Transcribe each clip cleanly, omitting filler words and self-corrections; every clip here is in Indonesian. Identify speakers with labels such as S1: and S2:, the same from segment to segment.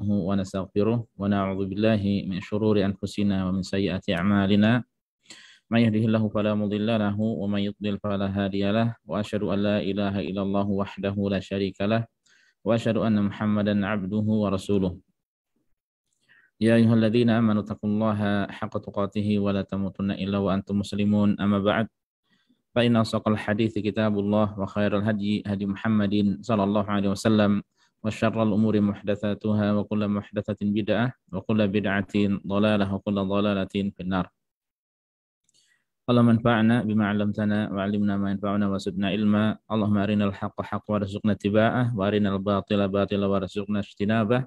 S1: ونستغفره ونعوذ بالله من شرور أنفسنا ومن سيئات أعمالنا من يهده الله فلا مضل له ومن يضلل فلا هادي له وأشهد أن لا إله إلا الله وحده لا شريك له وأشهد أن محمدا عبده ورسوله يا أيها الذين آمنوا اتقوا الله حق تقاته ولا تموتن إلا وأنتم مسلمون أما بعد فإن أصدق الحديث كتاب الله وخير الهدي هدي محمد صلى الله عليه وسلم وشر الأمور محدثاتها وكل محدثة بدعة وكل بدعة ضلالة وكل ضلالة في النار. اللهم انفعنا بما علمتنا وعلمنا ما ينفعنا وزدنا علما. اللهم أرنا الحق حقا وارزقنا اتباعه وأرنا الباطل باطلا وارزقنا اجتنابه.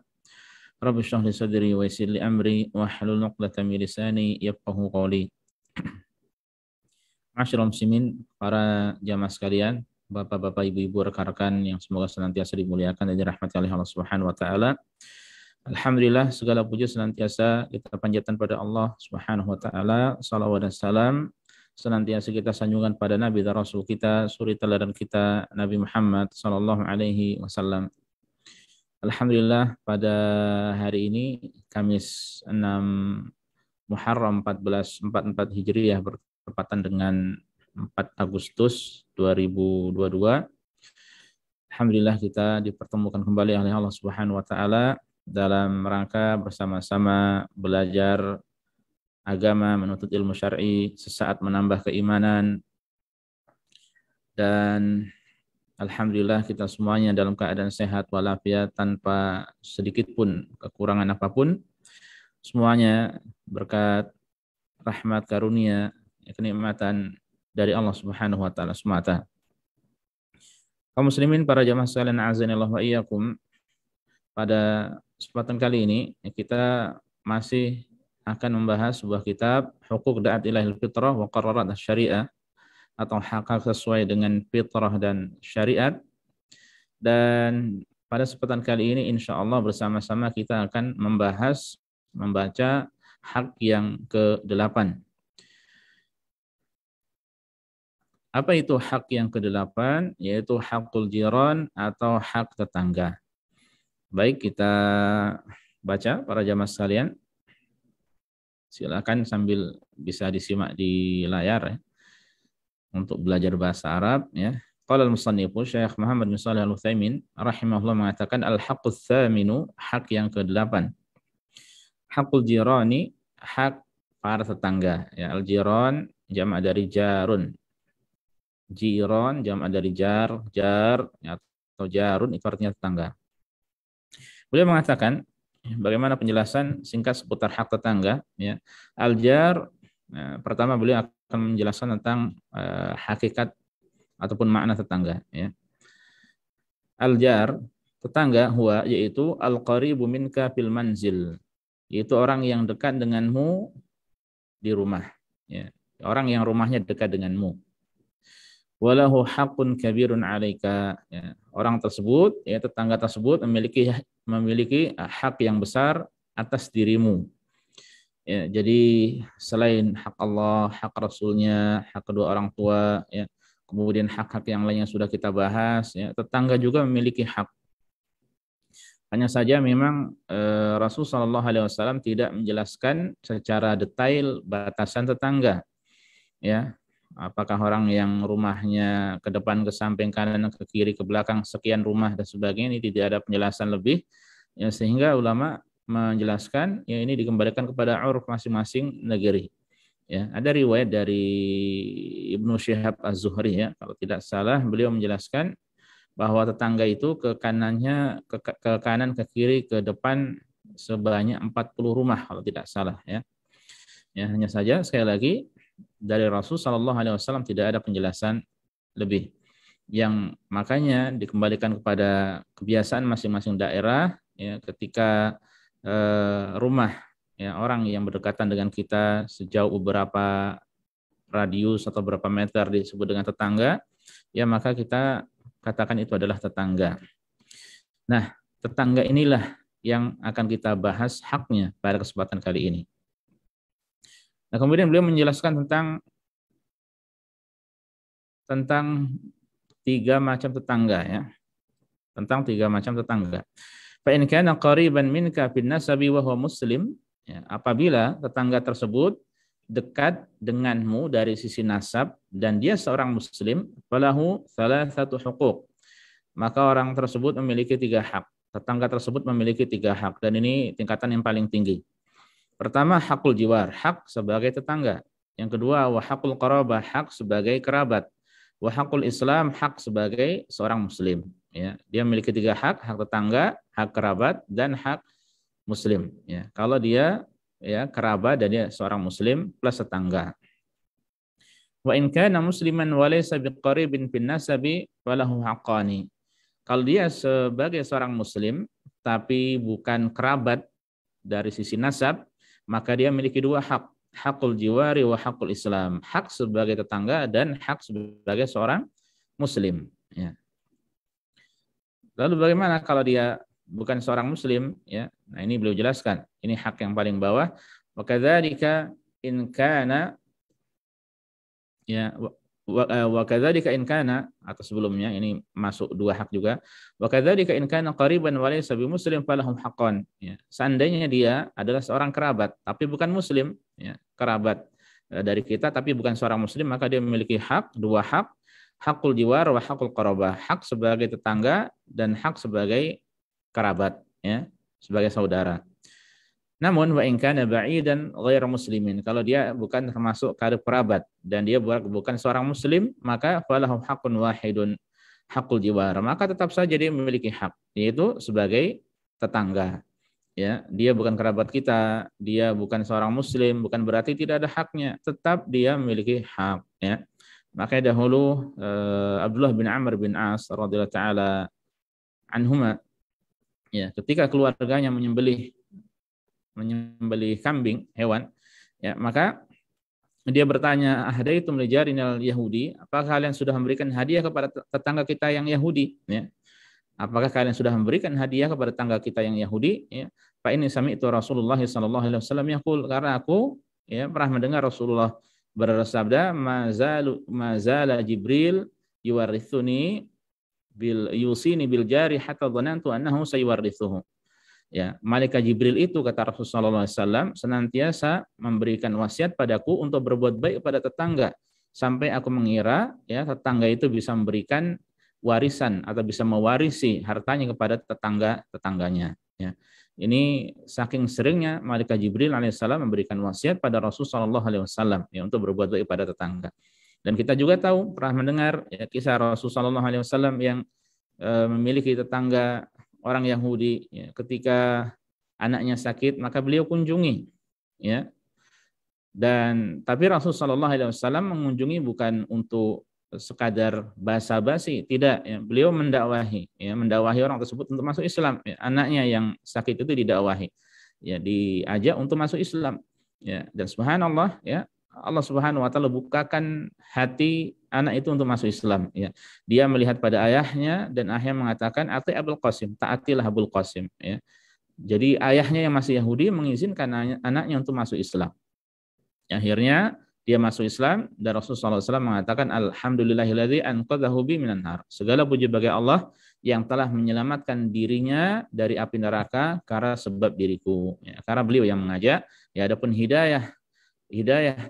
S1: رب اشرح لي صدري ويسر لي أمري واحلل عقدة من لساني يفقهوا قولي. Masyaallah muslimin, para jamaah sekalian, bapak-bapak, ibu-ibu, rekan-rekan yang semoga senantiasa dimuliakan dan dirahmati oleh Allah Subhanahu wa taala. Alhamdulillah, segala puji senantiasa kita panjatkan pada Allah Subhanahu wa taala. Salawat dan salam senantiasa kita sanjungkan pada Nabi dan Rasul kita, suri teladan kita, Nabi Muhammad sallallahu alaihi wasallam. Alhamdulillah, pada hari ini Kamis 6 Muharram 1444 Hijriah bertepatan dengan 4 Agustus 2022. Alhamdulillah kita dipertemukan kembali oleh Allah Subhanahu wa taala dalam rangka bersama-sama belajar agama, menuntut ilmu syar'i, sesaat menambah keimanan. Dan alhamdulillah kita semuanya dalam keadaan sehat walafiat tanpa sedikit pun kekurangan apapun. Semuanya berkat rahmat karunia kenikmatan dari Allah Subhanahu wa taala semata. Kaum muslimin, para jamaah sekalian azanillahu wa iyyakum, pada kesempatan kali ini kita masih akan membahas sebuah kitab Huquq Da'at Ilahil Fitrah wa Qararat Asy-Syari'ah, atau hak sesuai dengan fitrah dan syariat. Dan pada kesempatan kali ini insyaallah bersama-sama kita akan membaca hak yang ke-8. Apa itu hak yang ke-8? Yaitu hakul jiran atau hak tetangga. Baik, kita baca para jamaah sekalian. Silakan sambil bisa disimak di layar ya, untuk belajar bahasa Arab ya. Qala al-musannifu Syekh Muhammad bin Shalih Al-Utsaimin rahimahullah mengatakan al-haqqus tsaminu, hak yang ke-8. Hakul jirani, hak para tetangga ya. Al-jiran jamak dari jarun. Jiran jamak dari jar ya, atau jarun itu artinya tetangga. Beliau mengatakan bagaimana penjelasan singkat seputar hak tetangga ya. Al-jar, pertama beliau akan menjelaskan tentang hakikat ataupun makna tetangga ya. Al-jar, tetangga, huwa, yaitu al-qaribu minka fil manzil, yaitu orang yang dekat denganmu di rumah ya. Orang yang rumahnya dekat denganmu. Walahu haqqun kabirun 'alaika ya. Orang tersebut ya, tetangga tersebut memiliki hak yang besar atas dirimu. Ya, jadi selain hak Allah, hak Rasulnya, hak kedua orang tua ya, kemudian hak-hak yang lain yang sudah kita bahas ya, tetangga juga memiliki hak. Hanya saja memang Rasul sallallahu alaihi wasallam tidak menjelaskan secara detail batasan tetangga ya. Apakah orang yang rumahnya ke depan, ke samping, kanan, ke kiri, ke belakang, sekian rumah dan sebagainya, ini tidak ada penjelasan lebih ya, sehingga ulama menjelaskan ya ini dikembalikan kepada uruf masing-masing negeri ya. Ada riwayat dari Ibnu Syihab Az-Zuhri ya, kalau tidak salah, beliau menjelaskan bahwa tetangga itu ke kanannya, ke kanan, ke kiri, ke depan sebanyak 40 rumah kalau tidak salah ya. Ya, hanya saja sekali lagi dari Rasul sallallahu alaihi wasallam tidak ada penjelasan lebih, yang makanya dikembalikan kepada kebiasaan masing-masing daerah ya. Ketika rumah ya, orang yang berdekatan dengan kita sejauh beberapa radius atau berapa meter disebut dengan tetangga ya, maka kita katakan itu adalah tetangga. Nah, tetangga inilah yang akan kita bahas haknya pada kesempatan kali ini. Nah, kemudian beliau menjelaskan tentang 3 macam tetangga ya. Tentang 3 macam tetangga. Fa in kana qariban minka bin nasabi wa huwa muslim, ya, apabila tetangga tersebut dekat denganmu dari sisi nasab dan dia seorang muslim, falahu thalathatu huquq, maka orang tersebut memiliki 3 hak. Tetangga tersebut memiliki 3 hak dan ini tingkatan yang paling tinggi. Pertama, hakul jiwar, hak sebagai tetangga. Yang kedua, wa hakul qarabah, hak sebagai kerabat. Wa hakul Islam, hak sebagai seorang muslim. Ya, dia memiliki 3 hak: hak tetangga, hak kerabat, dan hak muslim. Ya, kalau dia ya kerabat dan dia seorang muslim plus tetangga. Wa in kana musliman wa laysa biqaribin bin nasabi falahu haqqani. Kalau dia sebagai seorang muslim tapi bukan kerabat dari sisi nasab, maka dia memiliki 2 hak: hakul jiwari wa hakul Islam, hak sebagai tetangga dan hak sebagai seorang muslim. Ya. Lalu bagaimana kalau dia bukan seorang muslim? Ya, nah ini beliau jelaskan. Ini hak yang paling bawah. Wa kadzalika in kana, ya, wa kadzalika in kana, atau sebelumnya ini masuk 2 hak juga. Wa kadzalika in kana qariban wa laysa bimuslim falahum haqqan. Ya, seandainya dia adalah seorang kerabat tapi bukan muslim, ya, kerabat dari kita tapi bukan seorang muslim, maka dia memiliki hak, 2 hak: hakul jiwar wa hakul qarabah, hak sebagai tetangga dan hak sebagai kerabat, ya, sebagai saudara. Namun wa in kana ba'idan ghair muslimin, kalau dia bukan termasuk karib kerabat dan dia bukan seorang muslim, maka falahu haqqun wahidun hakul jiwar, maka tetap saja dia memiliki hak, yaitu sebagai tetangga. Ya, dia bukan kerabat kita, dia bukan seorang muslim, bukan berarti tidak ada haknya, tetap dia memiliki hak, ya. Makanya dahulu Abdullah bin Amr bin As radhiyallahu taala anhuma, ya, ketika keluarganya menyembelih kambing, hewan, ya, maka dia bertanya, ahdaitum li jarinal yahudi, apakah kalian sudah memberikan hadiah kepada tetangga kita yang Yahudi, ya? Apakah kalian sudah memberikan hadiah kepada tetangga kita yang Yahudi, ya? Fa ini sami'tu Rasulullah sallallahu alaihi wasallam yaqul, karena aku, ya, pernah mendengar Rasulullah bersabda, mazala Jibril yuwarithuni yusini bil jari hatta dhanantu annahu sayuwarithuhu. Ya, malaikat Jibril itu, kata Rasulullah SAW, senantiasa memberikan wasiat padaku untuk berbuat baik pada tetangga sampai aku mengira, ya, tetangga itu bisa memberikan warisan atau bisa mewarisi hartanya kepada tetangganya. Ya. Ini saking seringnya malaikat Jibril alaihissalam memberikan wasiat pada Rasulullah SAW, ya, untuk berbuat baik pada tetangga. Dan kita juga tahu, pernah mendengar, ya, kisah Rasulullah SAW yang memiliki tetangga orang Yahudi, ya, ketika anaknya sakit maka beliau kunjungi, ya. Dan tapi Rasulullah SAW mengunjungi bukan untuk sekadar basa-basi, tidak, ya. Beliau mendakwahi, ya, mendakwahi orang tersebut untuk masuk Islam, ya. Anaknya yang sakit itu didakwahi, ya, diajak untuk masuk Islam, ya. Dan subhanallah, ya, Allah Subhanahu wa taala bukakan hati anak itu untuk masuk Islam, ya. Dia melihat pada ayahnya dan ayahnya mengatakan ati Abul Qasim, taatilah Abul Qasim, ya. Jadi ayahnya yang masih Yahudi mengizinkan anaknya untuk masuk Islam. Akhirnya dia masuk Islam dan Rasulullah SAW mengatakan alhamdulillahilladzi anqadhahu bi minan nar. Segala puji bagi Allah yang telah menyelamatkan dirinya dari api neraka karena sebab diriku, ya, karena beliau yang mengajak, ya. Adapun hidayah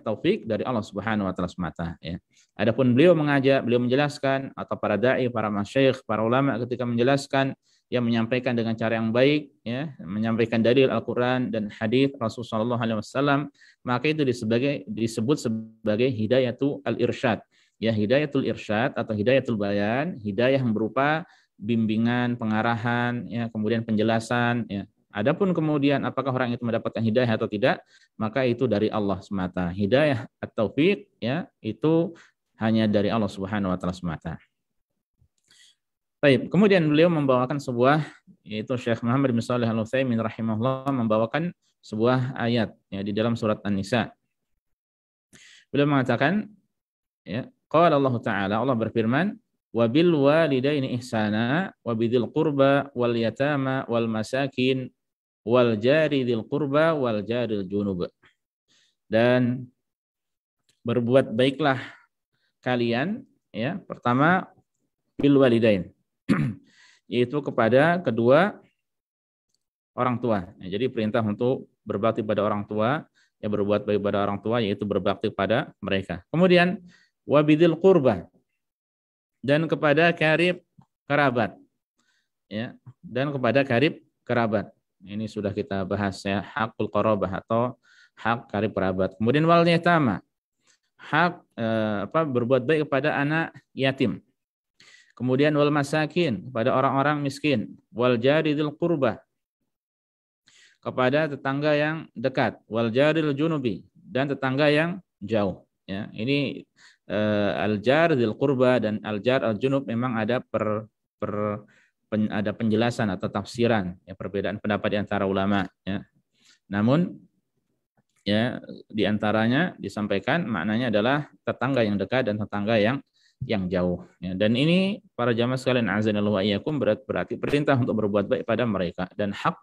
S1: taufik dari Allah Subhanahu wa taala semata, ya. Adapun beliau mengajak, beliau menjelaskan, atau para dai, para masyayikh, para ulama ketika menjelaskan, yang menyampaikan dengan cara yang baik, ya, menyampaikan dalil Al-Qur'an dan hadis Rasulullah SAW, maka itu disebut sebagai hidayatul irsyad, ya, hidayatul irsyad atau hidayatul bayan, hidayah yang berupa bimbingan, pengarahan, ya, kemudian penjelasan, ya. Adapun kemudian apakah orang itu mendapatkan hidayah atau tidak, maka itu dari Allah semata. Hidayah at-taufiq, ya, itu hanya dari Allah Subhanahu wa taala semata. Baik, kemudian beliau membawakan sebuah, yaitu Syekh Muhammad bin Shalih Al-Utsaimin rahimahullah membawakan sebuah ayat, ya, di dalam surat An-Nisa. Beliau mengatakan, ya, qala Allah Ta'ala, Allah berfirman, wa bil walidaini ihsana wa bidzil qurba wal yatama wal masakin wal jari dzil qurba wal jaril junub. Dan berbuat baiklah kalian, ya, pertama bil walidain yaitu kepada kedua orang tua. Ya, jadi perintah untuk berbakti pada orang tua, ya berbuat baik pada orang tua yaitu berbakti pada mereka. Kemudian wabidil qurba, dan kepada karib kerabat, ya, dan kepada karib kerabat. Ini sudah kita bahas ya, hakul qarabah atau hak karib kerabat. Kemudian wal yatama, hak berbuat baik kepada anak yatim. Kemudian wal masakin, kepada orang-orang miskin. Wal jaridil qurba, kepada tetangga yang dekat. Wal jaril junubi, dan tetangga yang jauh. Ya, ini al jar dzil qurba dan al jar al junub memang ada ada penjelasan atau tafsiran, ya, perbedaan pendapat di antara ulama, ya. Namun ya di antaranya disampaikan maknanya adalah tetangga yang dekat dan tetangga yang jauh, ya. Dan ini para jamaah sekalian azanallahu wa iyyakum berarti perintah untuk berbuat baik pada mereka, dan hak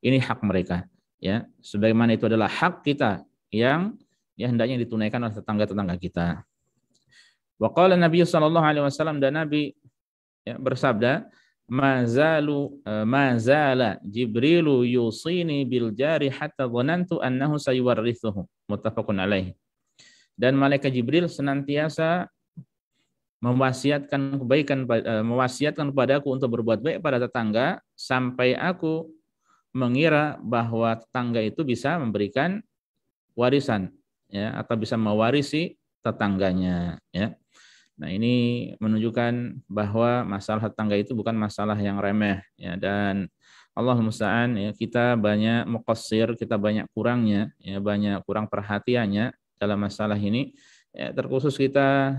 S1: ini hak mereka, ya. Sebagaimana itu adalah hak kita yang ya hendaknya ditunaikan oleh tetangga-tetangga kita. Wa qala Nabi sallallahu alaihi wasallam, dan Nabi ya, bersabda, mazala Jibrilu yusini bil jari hatta dhanantu annahu sayuwarrithuhu, muttafaqun alaih. Dan malaikat Jibril senantiasa mewasiatkan kepadaku untuk berbuat baik pada tetangga sampai aku mengira bahwa tetangga itu bisa memberikan warisan, ya, atau bisa mewarisi tetangganya, ya. Nah, ini menunjukkan bahwa masalah tetangga itu bukan masalah yang remeh, ya, dan Allahumma musta'an, ya, kita banyak muqassir, kita banyak kurangnya, ya, banyak kurang perhatiannya dalam masalah ini, ya, terkhusus kita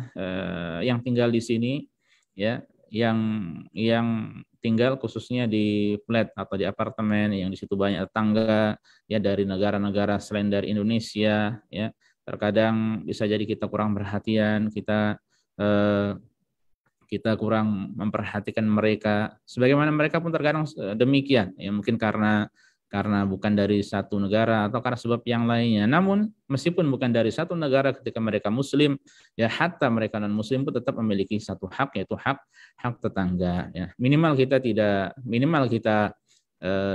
S1: yang tinggal di sini, ya, yang tinggal khususnya di flat atau di apartemen yang di situ banyak tetangga, ya, dari negara-negara selain dari Indonesia, ya. Terkadang bisa jadi kita kurang perhatian, kita kurang memperhatikan mereka, sebagaimana mereka pun terkadang demikian, ya, mungkin karena bukan dari satu negara atau karena sebab yang lainnya. Namun meskipun bukan dari satu negara, ketika mereka muslim, ya, hatta mereka non muslim pun tetap memiliki satu hak, yaitu hak tetangga, ya. Minimal kita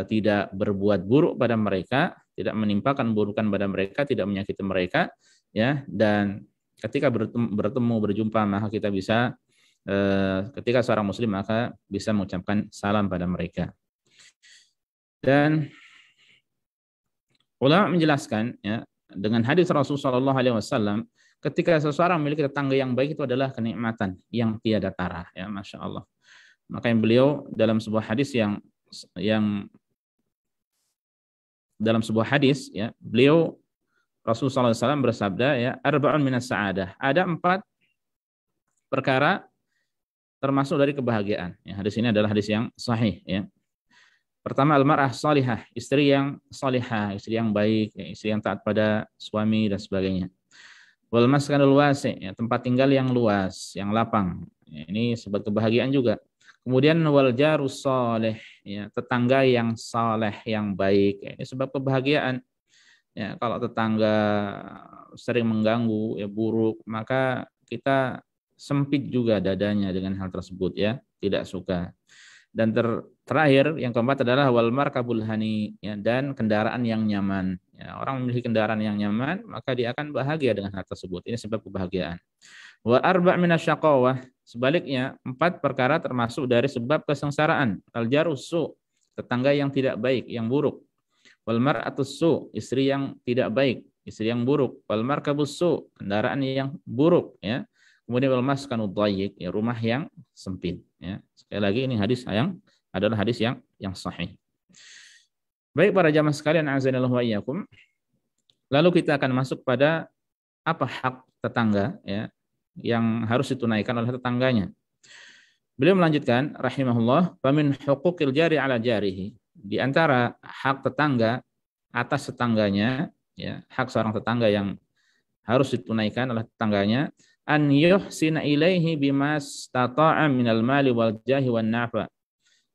S1: tidak berbuat buruk pada mereka, tidak menimpakan burukan pada mereka, tidak menyakiti mereka, ya. Dan ketika bertemu berjumpa, maka kita bisa ketika seorang muslim maka bisa mengucapkan salam pada mereka. Dan ulama menjelaskan, ya, dengan hadis Rasulullah SAW, ketika seseorang memiliki tetangga yang baik itu adalah kenikmatan yang tiada tara, ya, masya Allah. Makanya beliau dalam sebuah hadis ya, beliau Rasulullah SAW bersabda, ya, arba'un minas sa'adah, ada 4 perkara termasuk dari kebahagiaan. Ya, hadis ini adalah hadis yang sahih, ya. Pertama, al-mar'ah salihah, istri yang salihah, istri yang baik, ya, istri yang taat pada suami dan sebagainya. Wal maskanul wasi', ya, tempat tinggal yang luas, yang lapang. Ya, ini sebab kebahagiaan juga. Kemudian wal jarus salih, ya, tetangga yang saleh, yang baik, ya, ini sebab kebahagiaan. Ya, kalau tetangga sering mengganggu, ya, buruk, maka kita sempit juga dadanya dengan hal tersebut, ya, tidak suka. Dan terakhir yang keempat adalah wal markabul hani, ya, dan kendaraan yang nyaman. Ya, orang memiliki kendaraan yang nyaman, maka dia akan bahagia dengan hal tersebut. Ini sebab kebahagiaan. Wa arba' minasyaqawah, sebaliknya 4 perkara termasuk dari sebab kesengsaraan. Al jarusu, tetangga yang tidak baik, yang buruk. Wal mar'atus su, istri yang tidak baik, istri yang buruk. Wal markabus su, kendaraan yang buruk, ya. Kemudian wal maskanud dhayyiq, ya, rumah yang sempit, ya. Sekali lagi ini hadis adalah hadis yang sahih. Baik para jamaah sekalian azanallahu wa iyyakum. Lalu kita akan masuk pada apa hak tetangga, ya, yang harus ditunaikan oleh tetangganya. Beliau melanjutkan rahimahullah, famin huquqil jari ala jarihi, di antara hak tetangga atas tetangganya, ya, hak seorang tetangga yang harus ditunaikan oleh tetangganya, an yuhsina ilaihi bimastata'a minal mali wal jahi wan nafa,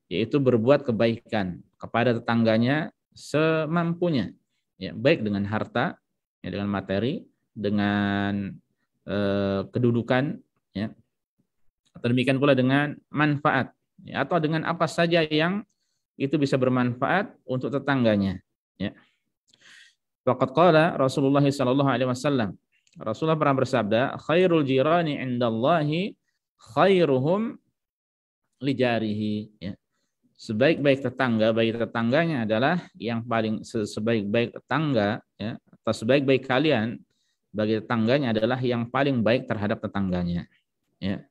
S1: yaitu berbuat kebaikan kepada tetangganya semampunya, ya, baik dengan harta, ya, dengan materi, dengan kedudukan, ya, atau demikian pula dengan manfaat, ya, atau dengan apa saja yang itu bisa bermanfaat untuk tetangganya. Ya. Faqad qala Rasulullah sallallahu alaihi wasallam. Rasulullah pernah bersabda, khairul jirani indallahi khairuhum li jarihi. Ya. Sebaik-baik tetangga bagi tetangganya adalah yang paling sebaik-baik tetangga, ya, atau sebaik-baik kalian bagi tetangganya adalah yang paling baik terhadap tetangganya. Ya.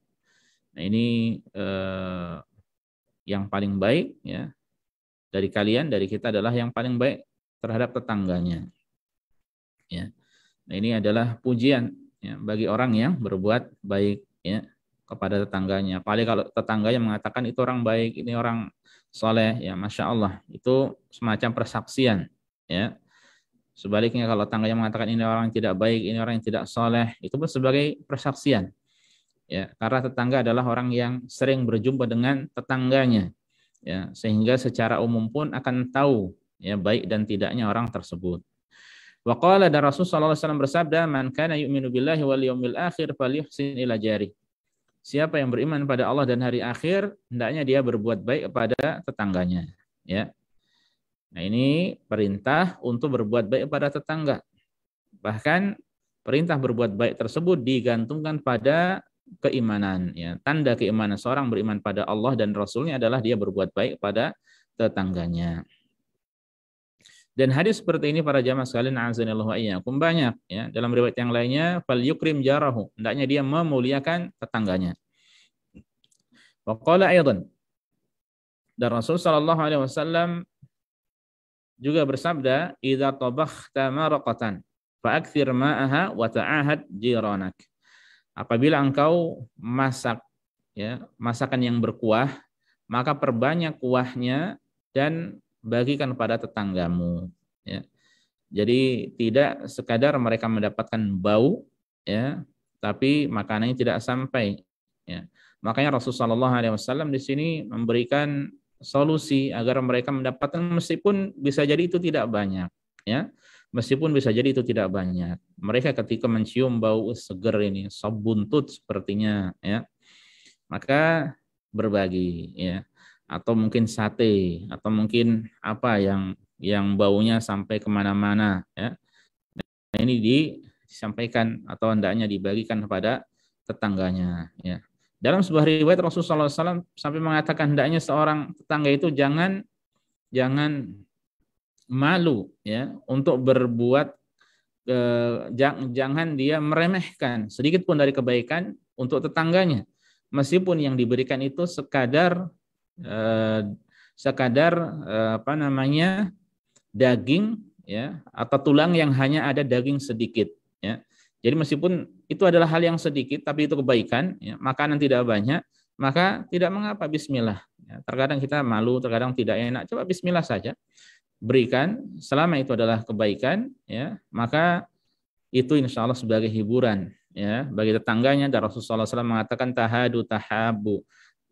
S1: Nah, ini yang paling baik, ya, dari kalian, dari kita adalah yang paling baik terhadap tetangganya. Ya. Nah, ini adalah pujian, ya, bagi orang yang berbuat baik, ya, kepada tetangganya. Paling kalau tetangganya mengatakan itu orang baik, ini orang soleh, ya masya Allah, itu semacam persaksian. Ya. Sebaliknya kalau tetangganya mengatakan ini orang yang tidak baik, ini orang yang tidak soleh, itu pun sebagai persaksian. Ya, karena tetangga adalah orang yang sering berjumpa dengan tetangganya, ya, sehingga secara umum pun akan tahu, ya, baik dan tidaknya orang tersebut. Wa qala, dan Rasulullah SAW bersabda, man kana yu'minu billahi wal yawmil akhir falyuhsin ila jari. Siapa yang beriman pada Allah dan hari akhir, hendaknya dia berbuat baik kepada tetangganya. Ya. Nah, ini perintah untuk berbuat baik pada tetangga. Bahkan perintah berbuat baik tersebut digantungkan pada keimanan. Ya. Tanda keimanan seorang beriman pada Allah dan Rasulnya adalah dia berbuat baik pada tetangganya. Dan hadis seperti ini para jamaah sekalian, azanillahu wa iyyakum, banyak, ya. Dalam riwayat yang lainnya, fal yukrim jarahu, hendaknya dia memuliakan tetangganya. Wa qala aidan, dan Rasul sallallahu alaihi wasallam juga bersabda, idza tabakhta maraqatan fa'akthir ma'aha wa ta'ahad jiranak. Apabila engkau masak, ya, masakan yang berkuah, maka perbanyak kuahnya dan bagikan pada tetanggamu. Ya. Jadi tidak sekadar mereka mendapatkan bau, ya, tapi makanannya tidak sampai. Ya. Makanya Rasulullah SAW di sini memberikan solusi agar mereka mendapatkan, meskipun bisa jadi itu tidak banyak. Ya. Meskipun bisa jadi itu tidak banyak. Mereka ketika mencium bau seger ini, sop buntut sepertinya, ya, maka berbagi, ya, atau mungkin sate, atau mungkin apa yang baunya sampai kemana-mana, ya. Nah, ini disampaikan atau hendaknya dibagikan kepada tetangganya, ya. Dalam sebuah riwayat Rasulullah SAW sampai mengatakan hendaknya seorang tetangga itu jangan malu, ya, untuk berbuat, jangan dia meremehkan sedikit pun dari kebaikan untuk tetangganya, meskipun yang diberikan itu sekadar apa namanya, daging, ya, atau tulang yang hanya ada daging sedikit, ya. Jadi meskipun itu adalah hal yang sedikit tapi itu kebaikan, ya, makanan tidak banyak, maka tidak mengapa, bismillah. Ya, terkadang kita malu, terkadang tidak enak, coba bismillah saja. Berikan, selama itu adalah kebaikan, ya, maka itu insya Allah sebagai hiburan, ya, bagi tetangganya. Dan Rasulullah SAW mengatakan tahadu tahabu,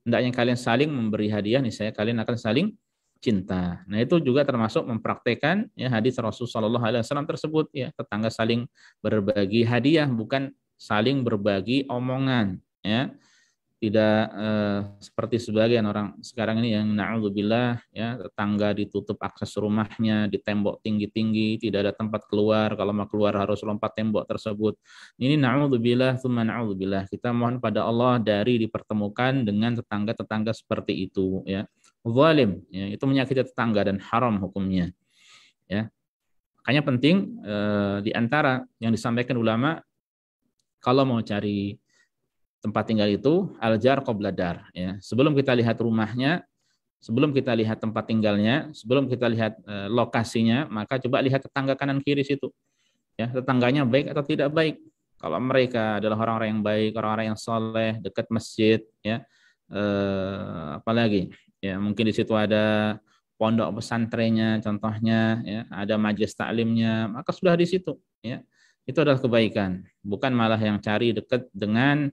S1: hendaknya kalian saling memberi hadiah, niscaya kalian akan saling cinta. Nah, itu juga termasuk mempraktekkan, ya, hadis Rasulullah SAW tersebut, ya, tetangga saling berbagi hadiah, bukan saling berbagi omongan, ya. Tidak seperti sebagian orang sekarang ini yang na'udzubillah, ya, tetangga ditutup akses rumahnya, di tembok tinggi-tinggi, tidak ada tempat keluar, kalau mau keluar harus lompat tembok tersebut. Ini na'udzubillah tsumma na'udzubillah. Kita mohon pada Allah dari dipertemukan dengan tetangga-tetangga seperti itu, ya. Zalim, ya, itu menyakiti tetangga dan haram hukumnya, ya. Makanya penting di antara yang disampaikan ulama, kalau mau cari tempat tinggal itu al-jar qabla dar, ya. Sebelum kita lihat rumahnya, sebelum kita lihat tempat tinggalnya, sebelum kita lihat lokasinya, maka coba lihat tetangga kanan kiri situ, ya, tetangganya baik atau tidak baik. Kalau mereka adalah orang-orang yang baik, orang-orang yang soleh, dekat masjid, ya, apalagi, ya, mungkin di situ ada pondok pesantrennya, contohnya, ya, ada majelis taklimnya, maka sudah di situ, ya, itu adalah kebaikan. Bukan malah yang cari dekat dengan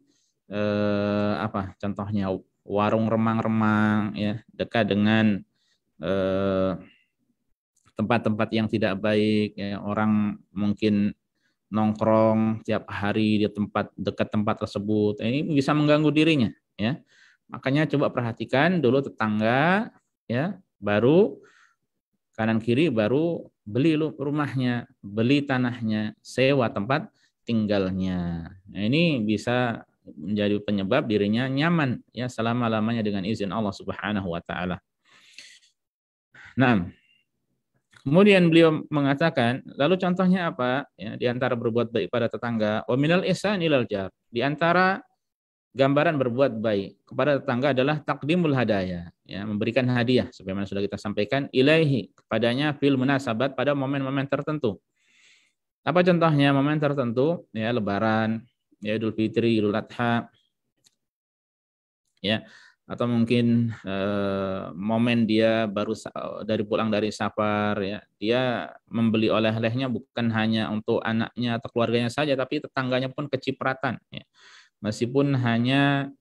S1: apa contohnya warung remang-remang, ya, dekat dengan tempat-tempat yang tidak baik, ya, orang mungkin nongkrong tiap hari di dekat tempat tersebut, ini bisa mengganggu dirinya, ya. Makanya coba perhatikan dulu tetangga, ya, Baru kanan kiri baru beli rumahnya, beli tanahnya, sewa tempat tinggalnya. Nah, ini bisa menjadi penyebab dirinya nyaman ya selama-lamanya dengan izin Allah Subhanahu wa taala. Nah, kemudian beliau mengatakan, lalu contohnya apa? Ya, di antara berbuat baik pada tetangga, wa minal ihsan ilal jar. Di antara gambaran berbuat baik kepada tetangga adalah takdimul hadaya, ya, memberikan hadiah sebagaimana sudah kita sampaikan, ilaihi, kepadanya fil munasabat, pada momen-momen tertentu. Apa contohnya momen tertentu? Ya, Lebaran, ya, Idul Fitri, Idul Adha, ya, atau mungkin momen dia baru pulang dari safar, ya, dia membeli oleh-olehnya bukan hanya untuk anaknya atau keluarganya saja, tapi tetangganya pun kecipratan, ya. Meskipun hanya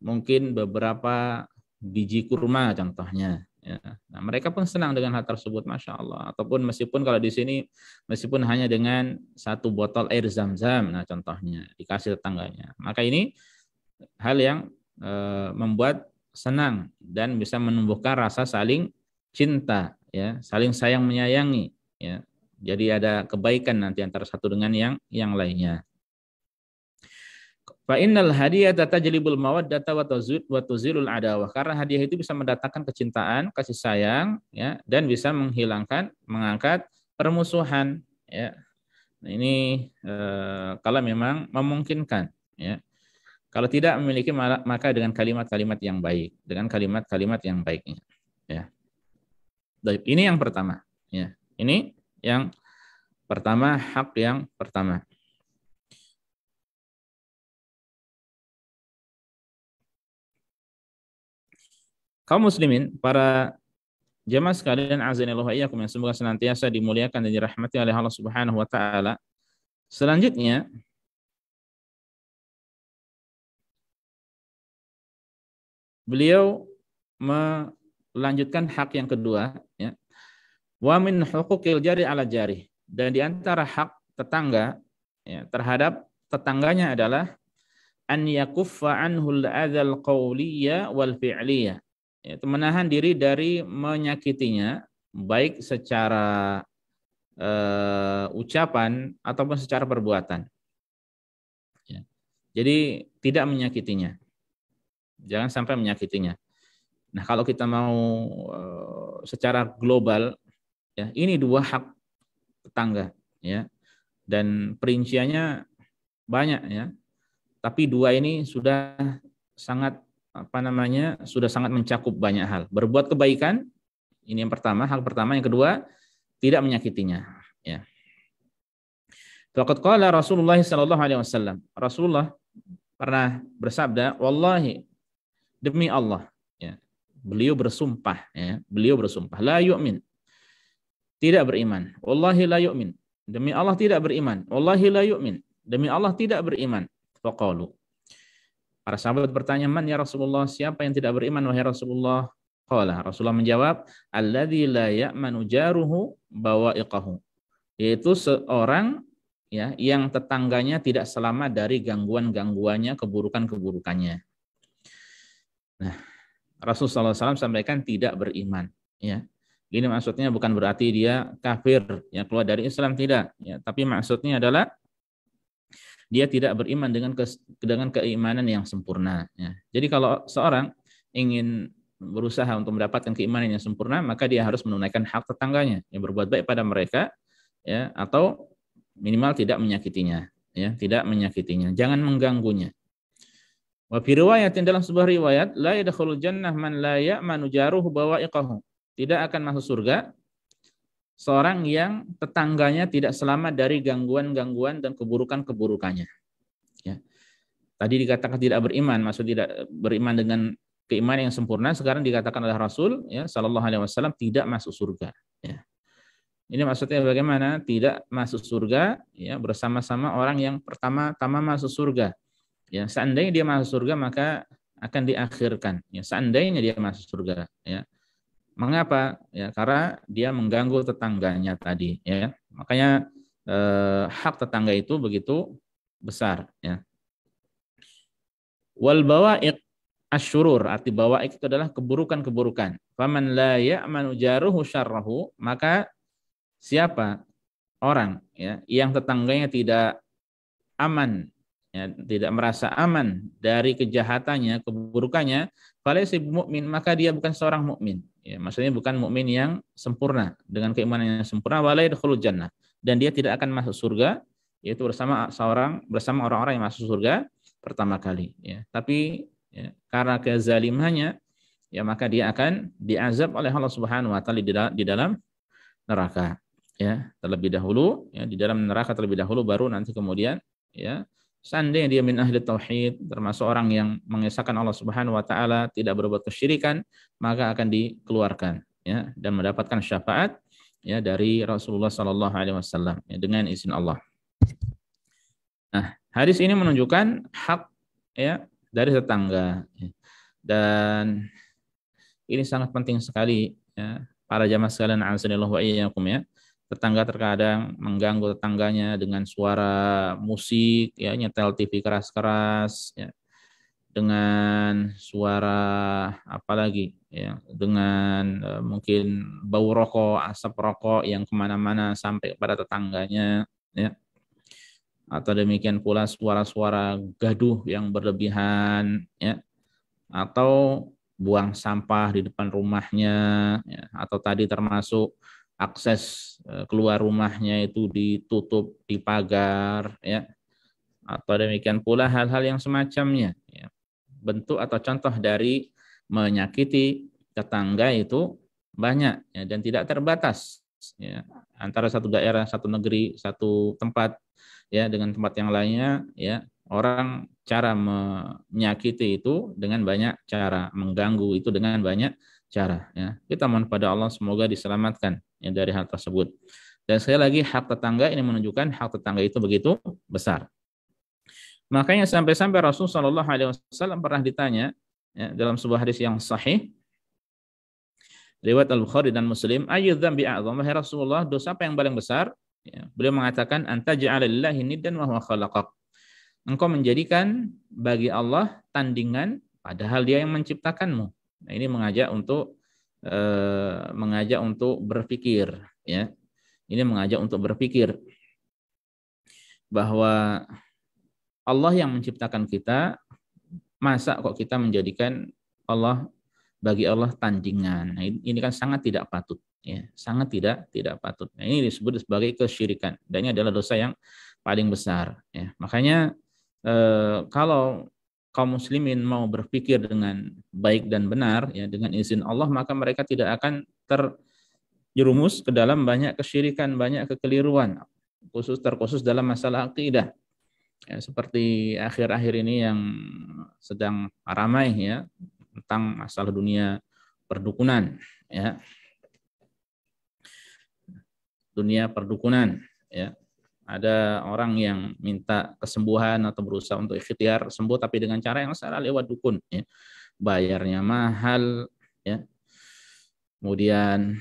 S1: mungkin beberapa biji kurma contohnya, ya. Nah, mereka pun senang dengan hal tersebut, masya Allah. Ataupun meskipun kalau di sini meskipun hanya dengan 1 botol air zam-zam, nah contohnya dikasih tetangganya, maka ini hal yang membuat senang dan bisa menumbuhkan rasa saling cinta, ya, saling sayang menyayangi, ya. Jadi ada kebaikan nanti antara satu dengan yang lainnya. Fa innal hadiyata tajlibul mawaddata wa tuzilul adawah. Karena hadiah itu bisa mendatangkan kecintaan, kasih sayang, ya, dan bisa mengangkat permusuhan, ya. Nah, ini kalau memang memungkinkan, ya. Kalau tidak memiliki, maka dengan kalimat-kalimat yang baik, dengan kalimat-kalimat yang baiknya, ya. Baik, ini yang pertama, ya. Ini yang pertama, hak yang pertama. Kaum muslimin, para jemaah sekalian, azanillahu wa iyyakum, yang semoga senantiasa dimuliakan dan dirahmati oleh Allah Subhanahu wa taala. Selanjutnya, beliau melanjutkan hak yang kedua, ya. Wa min huquqil jari ala jari. Dan di antara hak tetangga, ya, terhadap tetangganya adalah an yakuffa anhul adzal qauliyya wal fi'liyya. Itu menahan diri dari menyakitinya, baik secara ucapan ataupun secara perbuatan, ya. Jadi tidak menyakitinya, jangan sampai menyakitinya. Nah, kalau kita mau secara global, ya, ini 2 hak tetangga, ya, dan perinciannya banyak, ya. Tapi 2 ini sudah sangat sudah sangat mencakup banyak hal. Berbuat kebaikan, ini yang pertama, hak pertama. Yang kedua, tidak menyakitinya, ya. Faqad qala Rasulullah sallallahu alaihi wasallam. Rasulullah pernah bersabda, wallahi, demi Allah, ya. Beliau bersumpah, ya. Beliau bersumpah, la yu'min, tidak beriman. Wallahi la yu'min, demi Allah tidak beriman. Wallahi la yu'min, demi Allah tidak beriman. Faqalu, para sahabat bertanya, man ya Rasulullah, siapa yang tidak beriman wahai Rasulullah? Qala, Rasulullah menjawab, alladzi la ya'manu jaruhu bawa'iqahu, yaitu seorang, ya, yang tetangganya tidak selamat dari gangguan-gangguannya, keburukan-keburukannya. Nah, Rasulullah SAW sampaikan tidak beriman, ya. Ini maksudnya bukan berarti dia kafir, ya, keluar dari Islam, tidak, ya. Tapi maksudnya adalah dia tidak beriman dengan keimanan yang sempurna, ya. Jadi kalau seorang ingin berusaha untuk mendapatkan keimanan yang sempurna, maka dia harus menunaikan hak tetangganya, yang berbuat baik pada mereka, ya, atau minimal tidak menyakitinya, ya, tidak menyakitinya, jangan mengganggunya. Wa fi riwayatin, dalam sebuah riwayat, la yadkhulul jannah man la ya'manu jaruhu bawa'iqahu. Tidak akan masuk surga seorang yang tetangganya tidak selamat dari gangguan-gangguan dan keburukan-keburukannya, ya. Tadi dikatakan tidak beriman, maksud tidak beriman dengan keimanan yang sempurna. Sekarang dikatakan oleh Rasul, ya, sallallahu alaihi wasallam, tidak masuk surga, ya. Ini maksudnya bagaimana? Tidak masuk surga, ya, bersama-sama orang yang pertama-tama masuk surga. Ya, seandainya dia masuk surga, maka akan diakhirkan. Ya, seandainya dia masuk surga, ya. Mengapa? Ya, karena dia mengganggu tetangganya tadi, ya. Makanya hak tetangga itu begitu besar, ya. Wal bawa'iq, asyurur, arti bawaik itu adalah keburukan-keburukan. Faman la ya'manu jaruhu syarrahu, maka siapa orang ya yang tetangganya tidak aman, ya, tidak merasa aman dari kejahatannya, keburukannya, falaysa mukmin, maka dia bukan seorang mukmin. Ya, maksudnya bukan mukmin yang sempurna dengan keimanan yang sempurna, wala yadkhulul jannah, dan dia tidak akan masuk surga, yaitu bersama orang-orang yang masuk surga pertama kali. Ya. Tapi ya, karena kezalimannya, ya maka dia akan diazab oleh Allah Subhanahu Wa Taala di dalam neraka. Ya, terlebih dahulu, ya, di dalam neraka terlebih dahulu, baru nanti kemudian, ya, seandainya dia min ahli tauhid, termasuk orang yang mengesahkan Allah Subhanahu Wa Taala, tidak berbuat kesyirikan, maka akan dikeluarkan, ya, dan mendapatkan syafaat, ya, dari Rasulullah Sallallahu Alaihi Wasallam, ya, dengan izin Allah. Nah, hadis ini menunjukkan hak, ya, dari tetangga, ya. Dan ini sangat penting sekali, ya, para jamaah sekalian, azanillahu wa iyyakum, ya. Tetangga terkadang mengganggu tetangganya dengan suara musik, ya, nyetel TV keras-keras, ya, dengan suara apalagi, ya, dengan mungkin bau rokok, asap rokok yang kemana-mana sampai pada tetangganya, ya. Atau demikian pula suara-suara gaduh yang berlebihan, ya, atau buang sampah di depan rumahnya, ya, atau tadi termasuk akses keluar rumahnya itu ditutup di pagar, ya, atau demikian pula hal-hal yang semacamnya, ya. Bentuk atau contoh dari menyakiti tetangga itu banyak, ya, dan tidak terbatas, ya, antara satu daerah, satu negeri, satu tempat, ya, dengan tempat yang lainnya, ya. Orang cara menyakiti itu dengan banyak cara, mengganggu itu dengan banyak cara, ya. Kita mohon pada Allah semoga diselamatkan, ya, dari hal tersebut. Dan sekali lagi, hak tetangga ini menunjukkan hak tetangga itu begitu besar. Makanya sampai-sampai Rasulullah Shallallahu Alaihi Wasallam pernah ditanya, ya, dalam sebuah hadis yang sahih riwayat Al-Bukhari dan Muslim, ayu dzambi a'dzam, wahai Rasulullah, dosa apa yang paling besar? Ya, beliau mengatakan, anta ja'ala lillahi niddan wa huwa khalaqak. Engkau menjadikan bagi Allah tandingan padahal dia yang menciptakanmu. Nah, ini mengajak untuk berpikir, ya. Ini mengajak untuk berpikir bahwa Allah yang menciptakan kita, masa kok kita menjadikan bagi Allah tandingan. Nah, ini kan sangat tidak patut, ya, sangat tidak patut. Nah, ini disebut sebagai kesyirikan, dan ini adalah dosa yang paling besar, ya. Makanya kalau kaum muslimin mau berpikir dengan baik dan benar, ya, dengan izin Allah, maka mereka tidak akan terjerumus ke dalam banyak kesyirikan, banyak kekeliruan, terkhusus dalam masalah akidah. Ya, seperti akhir-akhir ini yang sedang ramai, ya, tentang masalah dunia perdukunan, ya. Dunia perdukunan, ya. Ada orang yang minta kesembuhan atau berusaha untuk ikhtiar sembuh tapi dengan cara yang salah lewat dukun, ya. Bayarnya mahal, ya. Kemudian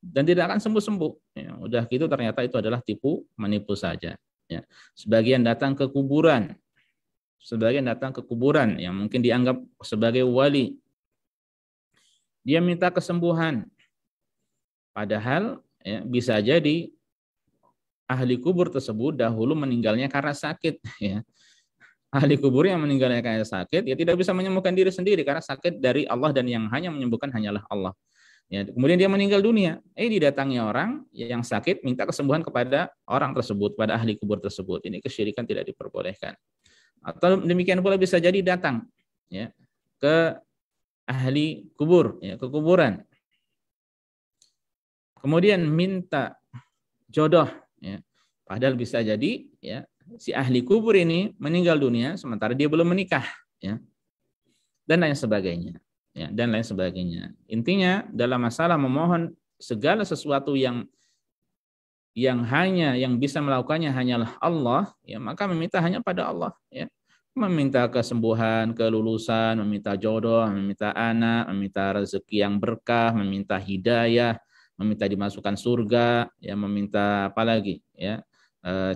S1: dan tidak akan sembuh-sembuh, ya. Udah gitu ternyata itu adalah tipu menipu saja, ya. Sebagian datang ke kuburan yang mungkin dianggap sebagai wali. Dia minta kesembuhan. Padahal, ya, bisa jadi ahli kubur tersebut dahulu meninggalnya karena sakit, ya. Ahli kubur yang meninggalnya karena sakit, ya, tidak bisa menyembuhkan diri sendiri karena sakit dari Allah, dan yang hanya menyembuhkan hanyalah Allah. Ya, kemudian dia meninggal dunia. Didatangi orang yang sakit minta kesembuhan kepada orang tersebut, pada ahli kubur tersebut. Ini kesyirikan, tidak diperbolehkan. Atau demikian pula bisa jadi datang, ya, ke ahli kubur, ya, ke kuburan. Kemudian minta jodoh, ya. Padahal bisa jadi, ya, si ahli kubur ini meninggal dunia sementara dia belum menikah, ya. Dan lain sebagainya, ya, dan lain sebagainya. Intinya dalam masalah memohon segala sesuatu yang bisa melakukannya hanyalah Allah, ya, maka meminta hanya pada Allah, ya. Meminta kesembuhan, kelulusan, meminta jodoh, meminta anak, meminta rezeki yang berkah, meminta hidayah, meminta dimasukkan surga, ya, meminta apa lagi, ya,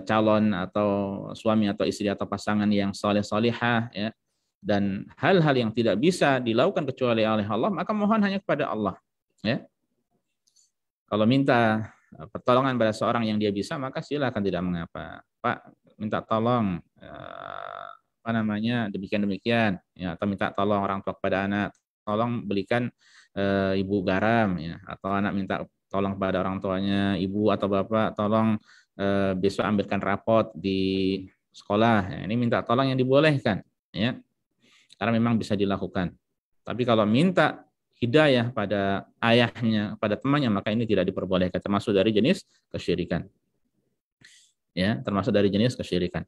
S1: calon atau suami atau istri atau pasangan yang soleh solihah, ya, dan hal-hal yang tidak bisa dilakukan kecuali oleh Allah, maka mohon hanya kepada Allah. Ya. Kalau minta pertolongan pada seorang yang dia bisa, maka silakan, tidak mengapa. Pak, minta tolong demikian, ya, atau minta tolong orang tua kepada anak, tolong belikan ibu garam, ya, atau anak minta tolong kepada orang tuanya, ibu atau bapak, tolong besok ambilkan rapot di sekolah. Ya, ini minta tolong yang dibolehkan, ya, karena memang bisa dilakukan. Tapi kalau minta hidayah pada ayahnya, pada temannya, maka ini tidak diperbolehkan, termasuk dari jenis kesyirikan. Ya, termasuk dari jenis kesyirikan.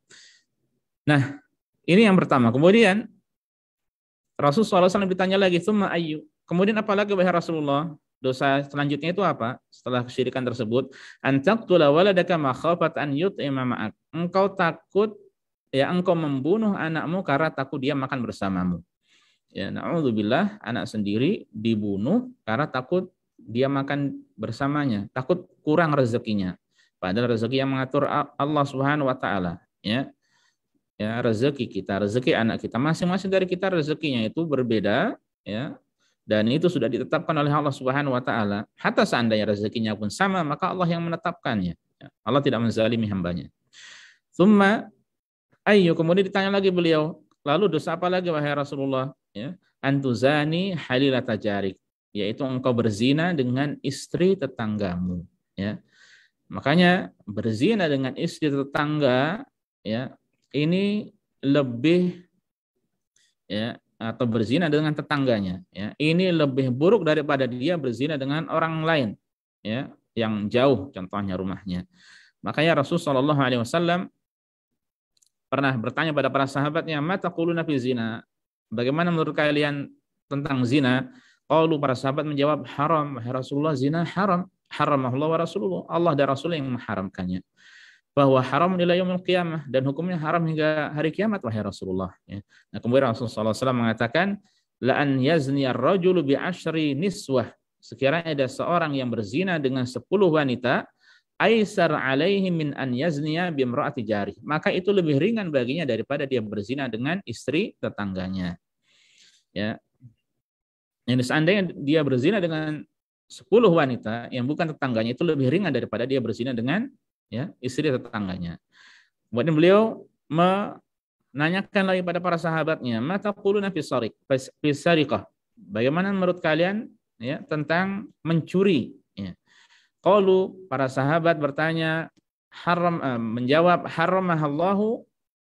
S1: Nah, ini yang pertama. Kemudian Rasulullah SAW ditanya lagi, "Tsumma ayyu?" Kemudian apalagi wahai Rasulullah? Dosa selanjutnya itu apa? Setelah kesyirikan tersebut, "Antaqtula waladaka makhafat an yut'ima ma'ak." Engkau takut, ya, engkau membunuh anakmu karena takut dia makan bersamamu. Ya, na'udzubillah, anak sendiri dibunuh karena takut dia makan bersamanya, takut kurang rezekinya. Padahal rezeki yang mengatur Allah Subhanahu wa taala, ya. Ya, rezeki kita, rezeki anak kita, masing-masing dari kita rezekinya itu berbeda, ya. Dan itu sudah ditetapkan oleh Allah Subhanahu wa taala. Hatta seandainya rezekinya pun sama, maka Allah yang menetapkannya. Ya. Allah tidak menzalimi hambanya. Tsumma ayyu, kemudian ditanya lagi beliau, lalu dosa apa lagi wahai Rasulullah? Ya, antuzani halilata jarik, yaitu engkau berzina dengan istri tetanggamu. Ya, makanya berzina dengan istri tetangga, ya, ini lebih, ya, atau berzina dengan tetangganya, ya, ini lebih buruk daripada dia berzina dengan orang lain, ya, yang jauh, contohnya rumahnya. Makanya Rasulullah SAW pernah bertanya pada para sahabatnya, "Mata taquluna fi zina?" Bagaimana menurut kalian tentang zina? Qalu, para sahabat menjawab, "Haram, wahai Rasulullah, zina haram. Haramahullah wa Rasulullah." Allah dan Rasul yang mengharamkannya. Bahwa haram ila yaumil qiyamah, dan hukumnya haram hingga hari kiamat wahai Rasulullah. Ya. Nah, kemudian Rasulullah SAW mengatakan, "La an yazni ar-rajulu bi asyri niswah." Sekiranya ada seorang yang berzina dengan 10 wanita, aisar alaihi min an yazniya bi imraati jari, maka itu lebih ringan baginya daripada dia berzina dengan istri tetangganya. Ya. Yang seandainya dia berzina dengan 10 wanita yang bukan tetangganya, itu lebih ringan daripada dia berzina dengan, ya, istri tetangganya. Kemudian beliau menanyakan lagi pada para sahabatnya, "Mata quluna fi sariqah?" Bagaimana menurut kalian, ya, tentang mencuri? Ya. Qalu, para sahabat bertanya, menjawab, "Haramahallahu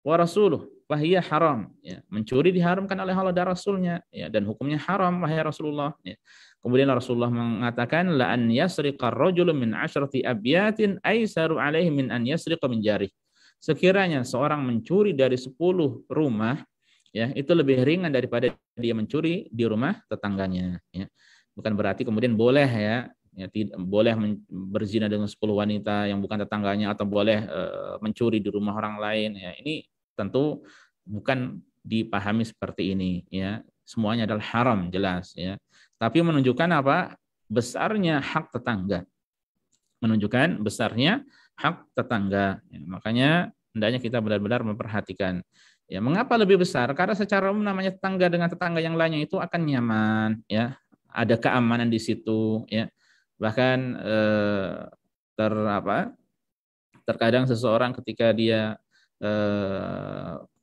S1: wa rasuluh, wahiyya haram." Ya, mencuri diharamkan oleh Allah dan Rasulnya, ya, dan hukumnya haram wahai Rasulullah. Ya. Kemudian Rasulullah mengatakan, "La an yasriqa ar-rajulu min 'asyrati abyatin aisaru 'alaihi min an yasriqa min jarih." Sekiranya seorang mencuri dari 10 rumah, ya, itu lebih ringan daripada dia mencuri di rumah tetangganya. Ya. Bukan berarti kemudian boleh, ya, tidak boleh berzina dengan 10 wanita yang bukan tetangganya, atau boleh mencuri di rumah orang lain. Ya, ini tentu bukan dipahami seperti ini. Ya, semuanya adalah haram, jelas. Ya. Tapi menunjukkan apa? Besarnya hak tetangga. Menunjukkan besarnya hak tetangga. Ya, makanya hendaknya kita benar-benar memperhatikan. Ya, mengapa lebih besar? Karena secara umum namanya tetangga dengan tetangga yang lainnya itu akan nyaman. Ya, ada keamanan di situ. Ya, bahkan terkadang seseorang ketika dia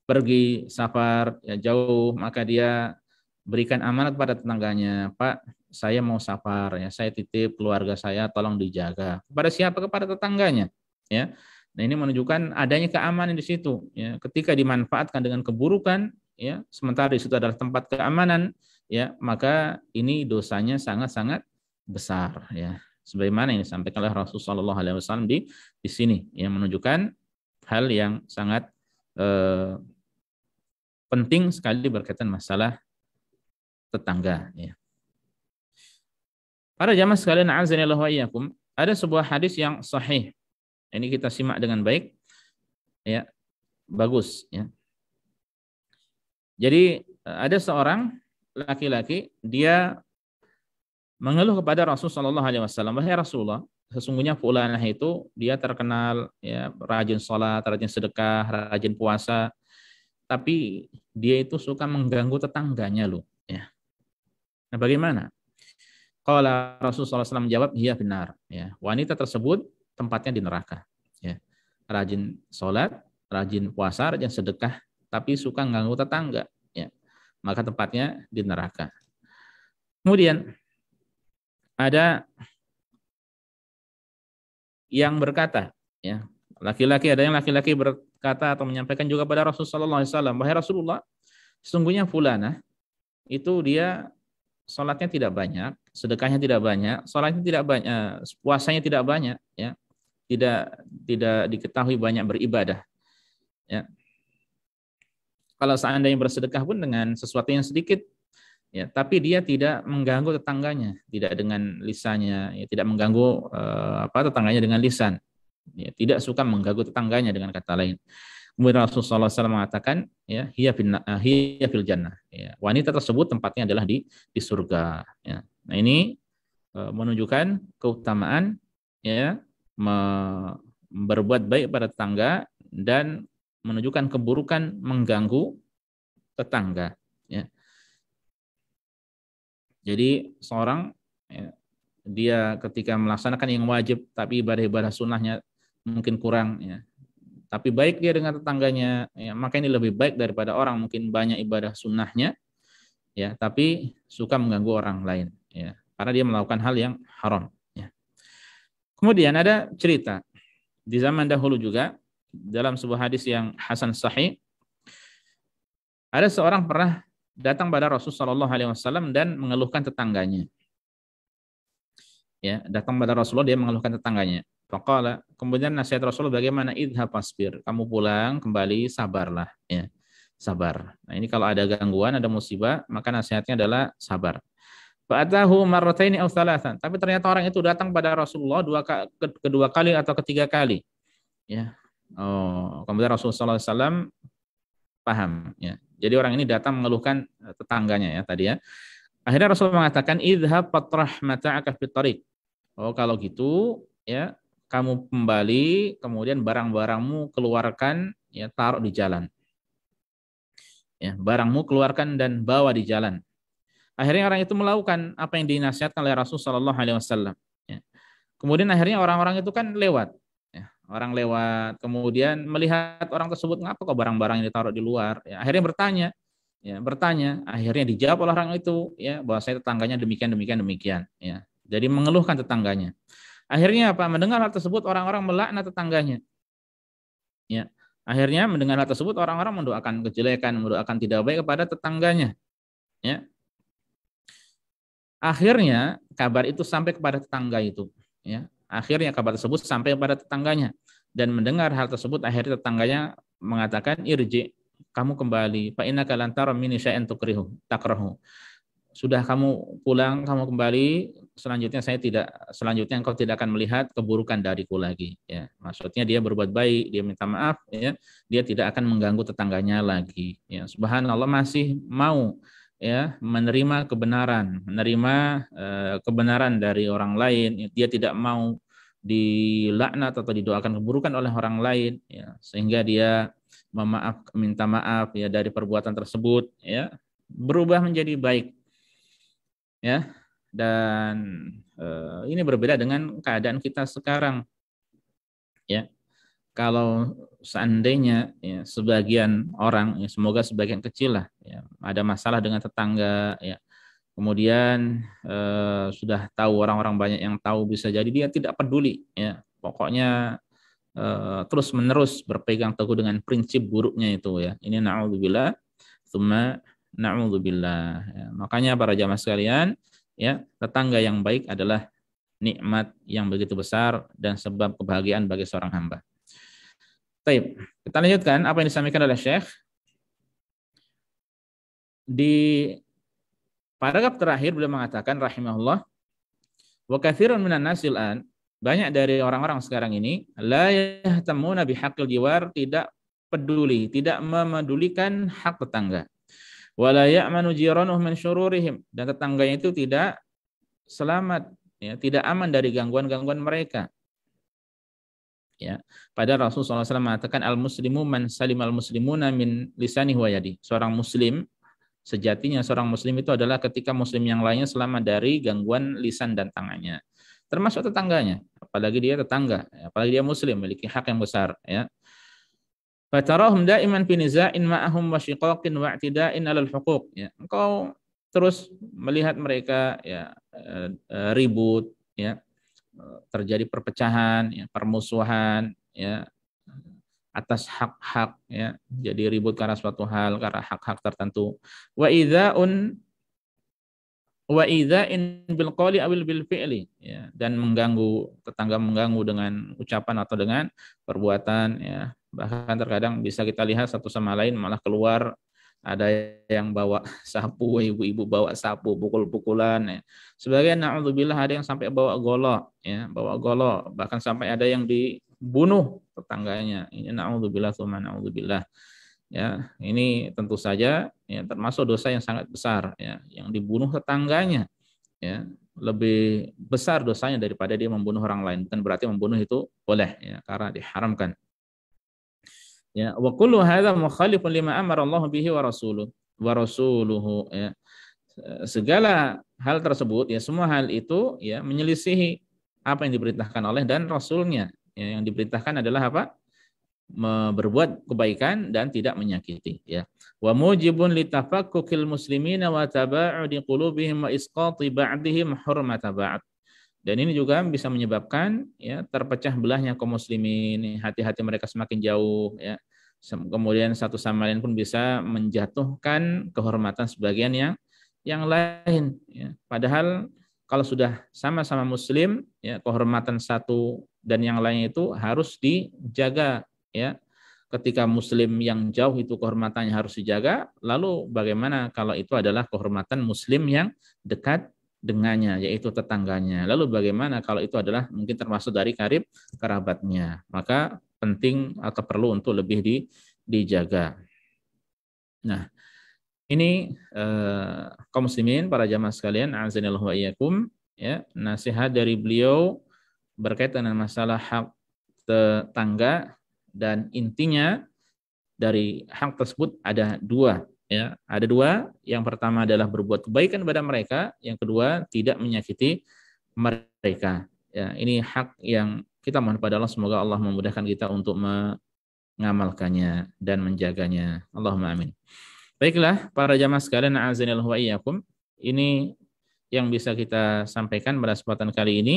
S1: pergi safar, ya, jauh, maka dia berikan amanat pada tetangganya, "Pak, saya mau safar, ya, saya titip keluarga saya, tolong dijaga." Kepada siapa? Kepada tetangganya. Ya. Nah, ini menunjukkan adanya keamanan di situ. Ya. Ketika dimanfaatkan dengan keburukan, ya, sementara di situ adalah tempat keamanan, ya, maka ini dosanya sangat-sangat besar. Ya. Sebagaimana yang disampaikan oleh Rasulullah SAW di sini, yang menunjukkan hal yang sangat penting sekali berkaitan masalah tetangga. Ya. Para jamaah sekalian, a'azanillahu wa iyyakum, ada sebuah hadis yang sahih. Ini kita simak dengan baik. Ya, bagus. Ya. Jadi ada seorang laki-laki, dia mengeluh kepada Rasulullah SAW, "Wahai Rasulullah, sesungguhnya fulanah itu dia terkenal, ya, rajin sholat, rajin sedekah, rajin puasa. tapi dia itu suka mengganggu tetangganya loh, ya. Nah, bagaimana? Qala Rasulullah SAW menjawab, iya benar, ya. Wanita tersebut tempatnya di neraka, ya. Rajin sholat, rajin puasa, rajin sedekah, tapi suka mengganggu tetangga, ya. Maka tempatnya di neraka. Kemudian ada yang berkata, ya, laki-laki, ada yang laki-laki berkata atau menyampaikan juga pada Rasulullah SAW, wahai Rasulullah, sesungguhnya fulana itu dia sholatnya tidak banyak, sedekahnya tidak banyak, sholatnya tidak banyak, puasanya tidak banyak, ya, tidak diketahui banyak beribadah, ya. Kalau seandainya bersedekah pun dengan sesuatu yang sedikit, ya, tapi dia tidak mengganggu tetangganya, tidak dengan lisannya, ya, tidak mengganggu tetangganya dengan lisan, ya, tidak suka mengganggu tetangganya dengan kata lain. Kemudian Rasulullah SAW mengatakan, ya, hiya fil jannah, ya, wanita tersebut tempatnya adalah di surga, ya. Nah, ini menunjukkan keutamaan, ya, berbuat baik pada tetangga dan menunjukkan keburukan mengganggu tetangga, ya. Jadi seorang, ya, dia ketika melaksanakan yang wajib tapi ibadah-ibadah sunnahnya mungkin kurang, ya, tapi baik dia dengan tetangganya, ya, maka ini lebih baik daripada orang mungkin banyak ibadah sunnahnya, ya, tapi suka mengganggu orang lain, ya, karena dia melakukan hal yang haram, ya. Kemudian ada cerita di zaman dahulu juga dalam sebuah hadis yang hasan sahih, ada seorang pernah datang pada Rasulullah SAW dan mengeluhkan tetangganya. Ya, datang pada Rasulullah, dia mengeluhkan tetangganya. Faqala, kemudian nasihat Rasulullah bagaimana? Idhab fasbir, kamu pulang kembali sabarlah, ya. Sabar. Nah, ini kalau ada gangguan, ada musibah, maka nasihatnya adalah sabar. Fa'atahu marrataini aw thalathan. Tapi ternyata orang itu datang pada Rasulullah kedua kali atau ketiga kali. Ya. Oh, kemudian Rasulullah SAW paham, ya. Jadi orang ini datang mengeluhkan tetangganya, ya, tadi, ya. Akhirnya Rasulullah mengatakan idhab fatrah mata'aka fit tariq. Oh, kalau gitu, ya, kamu kembali kemudian barang-barangmu keluarkan, ya, taruh di jalan. Ya, barangmu keluarkan dan bawa di jalan. Akhirnya orang itu melakukan apa yang dinasihatkan oleh Rasulullah SAW. Ya. Kemudian akhirnya orang-orang itu kan lewat. Ya. Orang lewat, kemudian melihat orang tersebut, ngapa kok barang-barang yang ditaruh di luar? Ya. Akhirnya bertanya. Ya, bertanya. Akhirnya dijawab oleh orang itu, ya, bahwa saya tetangganya demikian, demikian, demikian. Ya. Jadi mengeluhkan tetangganya. Akhirnya apa? Mendengar hal tersebut, orang-orang melaknat tetangganya. Ya. Akhirnya mendengar hal tersebut, orang-orang mendoakan kejelekan, mendoakan tidak baik kepada tetangganya. Ya. Akhirnya kabar itu sampai kepada tetangga itu, ya. Akhirnya kabar tersebut sampai kepada tetangganya dan mendengar hal tersebut, akhirnya tetangganya mengatakan irji, kamu kembali, fa innaka lan tara minni syai'an takrahu. Sudah kamu pulang, kamu kembali, selanjutnya engkau tidak akan melihat keburukan dariku lagi, ya. Maksudnya dia berbuat baik, dia minta maaf, ya. Dia tidak akan mengganggu tetangganya lagi, ya. Subhanallah, masih mau, ya, menerima kebenaran, kebenaran dari orang lain. Dia tidak mau dilaknat atau didoakan keburukan oleh orang lain, ya, sehingga dia minta maaf, ya, dari perbuatan tersebut, ya, berubah menjadi baik, ya. Dan ini berbeda dengan keadaan kita sekarang, ya. Kalau seandainya, ya, sebagian orang, ya, semoga sebagian kecil lah, ya, ada masalah dengan tetangga, ya, kemudian sudah tahu, orang-orang banyak yang tahu, bisa jadi dia tidak peduli, ya, pokoknya terus menerus berpegang teguh dengan prinsip buruknya itu, ya. Ini na'udzubillah, tsumma na'udzubillah, ya. Makanya para jamaah sekalian, ya, tetangga yang baik adalah nikmat yang begitu besar dan sebab kebahagiaan bagi seorang hamba. Baik, kita lanjutkan apa yang disampaikan oleh Syekh di paragraf terakhir. Beliau mengatakan rahimahullah, wa katsirun minan nasil an, banyak dari orang-orang sekarang ini la yahtamuna bihaqqil jiwar, tidak peduli, tidak memedulikan hak tetangga. Wala ya'manu jiranuhum min syururihim, dan tetangganya itu tidak selamat, ya, tidak aman dari gangguan-gangguan mereka. Ya, pada Rasulullah SAW mengatakan al-muslimu man salimal muslimuna min lisanihi wa yadi. Seorang muslim sejatinya seorang muslim itu adalah ketika muslim yang lainnya selamat dari gangguan lisan dan tangannya. Termasuk tetangganya, apalagi dia tetangga, apalagi dia muslim memiliki hak yang besar, ya. Fatarahum daiman fi niza'in ma'ahum wa shiqaqin wa i'tida'in 'alal huquq, ya. Engkau terus melihat mereka ya ribut, ya, terjadi perpecahan, ya, permusuhan, ya, atas hak-hak, ya, jadi ribut karena suatu hal, karena hak-hak tertentu. Wa idza'in bil qawli awil bil fi'li, ya, dan mengganggu tetangga, mengganggu dengan ucapan atau dengan perbuatan, ya. Bahkan terkadang bisa kita lihat satu sama lain malah keluar, ada yang bawa sapu, ibu-ibu bawa sapu, pukul-pukulan, ya. Sebagian na'udzubillah ada yang sampai bawa golok, ya, bawa golok, bahkan sampai ada yang dibunuh tetangganya. Ini na'udzubillah tsumma na'udzubillah. Ya, ini tentu saja ya termasuk dosa yang sangat besar, ya, yang dibunuh tetangganya, ya, lebih besar dosanya daripada dia membunuh orang lain. Bukan berarti membunuh itu boleh, ya, karena diharamkan. Ya, wa kullu hadza mukhalifun lima amara Allah bihi wa rasuluhu, ya. Segala hal tersebut, ya, semua hal itu ya menyelisihi apa yang diperintahkan oleh dan Rasulnya. Ya, yang diperintahkan adalah apa? Berbuat kebaikan dan tidak menyakiti, ya. Wa mujibun litafakkukil muslimina wa taba'udi qulubihim wa isqati ba'dihim hurmata ba'd. Dan ini juga bisa menyebabkan ya terpecah belahnya kaum muslimin, hati-hati mereka semakin jauh, ya. Kemudian satu sama lain pun bisa menjatuhkan kehormatan sebagian yang lain, ya. Padahal kalau sudah sama-sama muslim, ya, kehormatan satu dan yang lain itu harus dijaga, ya. Ketika muslim yang jauh itu kehormatannya harus dijaga, lalu bagaimana kalau itu adalah kehormatan muslim yang dekat dengannya, yaitu tetangganya. Lalu bagaimana kalau itu adalah mungkin termasuk dari karib kerabatnya? Maka penting atau perlu untuk lebih dijaga. Nah, ini kaum muslimin, para jamaah sekalian, azanillahu wa iyyakum, ya, nasihat dari beliau berkaitan dengan masalah hak tetangga, dan intinya dari hak tersebut ada dua, ya, ada dua. Yang pertama adalah berbuat kebaikan kepada mereka, yang kedua tidak menyakiti mereka, ya. Ini hak yang kita mohon pada Allah, semoga Allah memudahkan kita untuk mengamalkannya dan menjaganya. Allahumma amin. Baiklah, para jamaah sekalian, a'azanillahu wa iyyakum, ini yang bisa kita sampaikan pada kesempatan kali ini.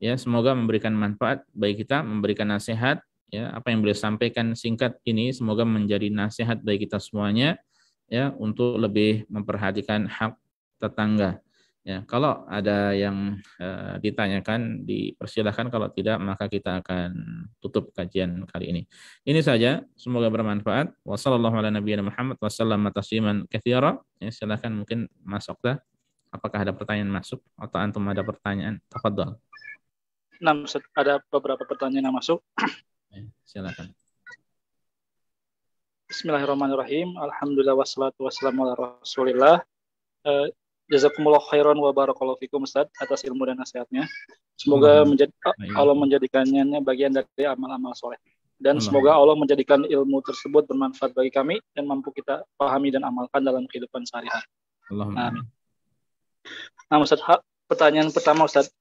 S1: Ya, semoga memberikan manfaat bagi kita, memberikan nasihat, ya, apa yang beliau sampaikan singkat ini semoga menjadi nasihat bagi kita semuanya, ya, untuk lebih memperhatikan hak tetangga. Ya, kalau ada yang ditanyakan dipersilahkan, kalau tidak maka kita akan tutup kajian kali ini. Ini saja, semoga bermanfaat. Wassallallahu ala nabiyina Muhammad wasallam tasliman katsira. Ya, silakan mungkin Mas Okta, apakah ada pertanyaan masuk atau antum ada pertanyaan? Tafadhol.
S2: Nah, ada beberapa pertanyaan yang masuk.
S1: Silakan.
S2: Bismillahirrahmanirrahim. Alhamdulillah wassalatu wassalamu ala Rasulillah. Jazakumullah khairan wa barakallahu fikum Ustaz atas ilmu dan nasihatnya. Semoga Allah menjadikannya bagian dari amal-amal soleh. Dan semoga Allah menjadikan ilmu tersebut bermanfaat bagi kami dan mampu kita pahami dan amalkan dalam kehidupan sehari-hari. Amin. Nah, Ustaz, pertanyaan pertama Ustaz.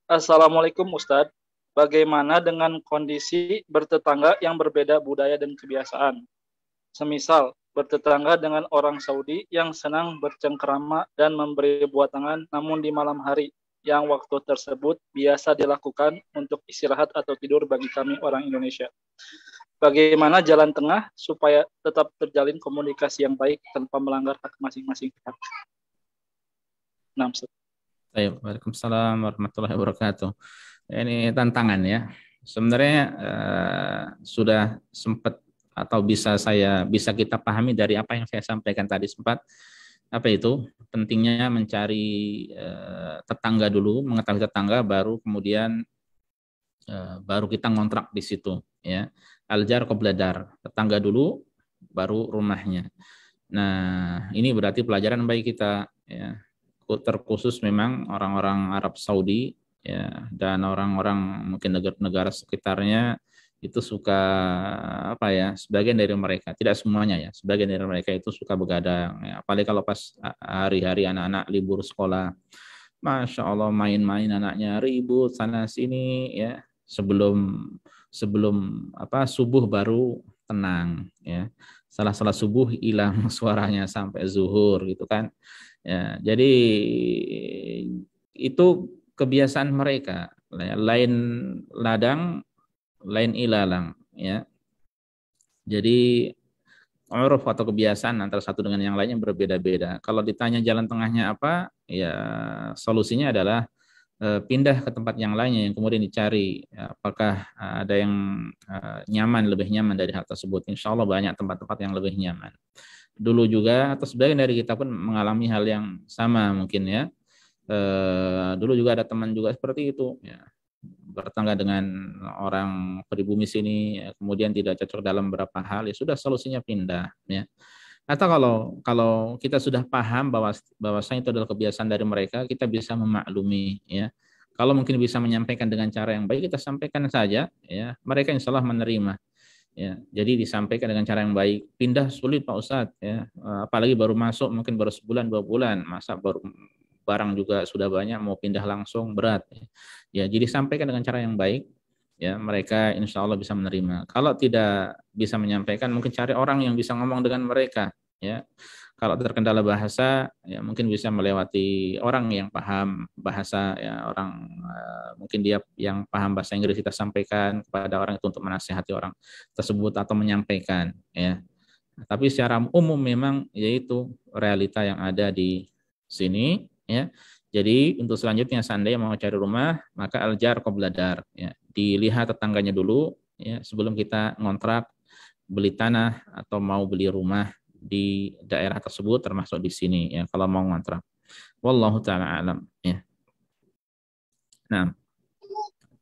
S2: Assalamualaikum Ustadz, bagaimana dengan kondisi bertetangga yang berbeda budaya dan kebiasaan? Semisal, bertetangga dengan orang Saudi yang senang bercengkerama dan memberi buah tangan namun di malam hari, yang waktu tersebut biasa dilakukan untuk istirahat atau tidur bagi kami orang Indonesia. Bagaimana jalan tengah supaya tetap terjalin komunikasi yang baik tanpa melanggar hak masing-masing pihak? Nah, Ustadz.
S1: Waalaikumsalam warahmatullahi wabarakatuh. Ini tantangan, ya. Sebenarnya sudah sempat atau bisa kita pahami dari apa yang saya sampaikan tadi, sempat apa itu pentingnya mencari tetangga dulu, mengetahui tetangga, baru kemudian baru kita ngontrak di situ, ya. Al-jar qabla dar, tetangga dulu baru rumahnya. Nah, ini berarti pelajaran bagi kita, ya. Terkhusus memang orang-orang Arab Saudi, ya, dan orang-orang mungkin negara-negara sekitarnya itu suka apa ya, sebagian dari mereka, tidak semuanya ya, sebagian dari mereka itu suka begadang ya, apalagi kalau pas hari-hari anak-anak libur sekolah, Masya Allah main-main anaknya ribut sana sini ya, sebelum sebelum apa subuh baru tenang ya, salah subuh hilang suaranya sampai zuhur gitu kan ya. Jadi itu kebiasaan mereka ya. Lain ladang lain ilalang ya. Jadi uruf atau kebiasaan antara satu dengan yang lainnya berbeda-beda. Kalau ditanya jalan tengahnya apa, ya solusinya adalah pindah ke tempat yang lainnya yang kemudian dicari apakah ada yang nyaman, lebih nyaman dari hal tersebut. Insya Allah banyak tempat-tempat yang lebih nyaman. Dulu juga atau sebagian dari kita pun mengalami hal yang sama mungkin ya. Dulu juga ada teman juga seperti itu ya, bertangga dengan orang pribumi sini ya, kemudian tidak cocok dalam beberapa hal, ya sudah solusinya pindah ya. Atau kalau kita sudah paham bahwasanya itu adalah kebiasaan dari mereka, kita bisa memaklumi ya. Kalau mungkin bisa menyampaikan dengan cara yang baik, kita sampaikan saja ya. Mereka insya Allah menerima ya. Jadi disampaikan dengan cara yang baik. Pindah sulit Pak Ustadz ya. Apalagi baru masuk mungkin baru sebulan 2 bulan, masa baru barang juga sudah banyak mau pindah langsung berat ya. Jadi sampaikan dengan cara yang baik ya, mereka insya Allah bisa menerima. Kalau tidak bisa menyampaikan, mungkin cari orang yang bisa ngomong dengan mereka ya. Kalau terkendala bahasa ya mungkin bisa melewati orang yang paham bahasa ya, orang mungkin dia yang paham bahasa Inggris, kita sampaikan kepada orang itu untuk menasihati orang tersebut atau menyampaikan ya. Tapi secara umum memang yaitu realita yang ada di sini ya. Jadi untuk selanjutnya seandainya mau cari rumah, maka aljar qabla dar ya. Dilihat tetangganya dulu ya sebelum kita ngontrak, beli tanah atau mau beli rumah di daerah tersebut termasuk di sini ya kalau mau ngontrak. Wallahu taala alam ya. Nah,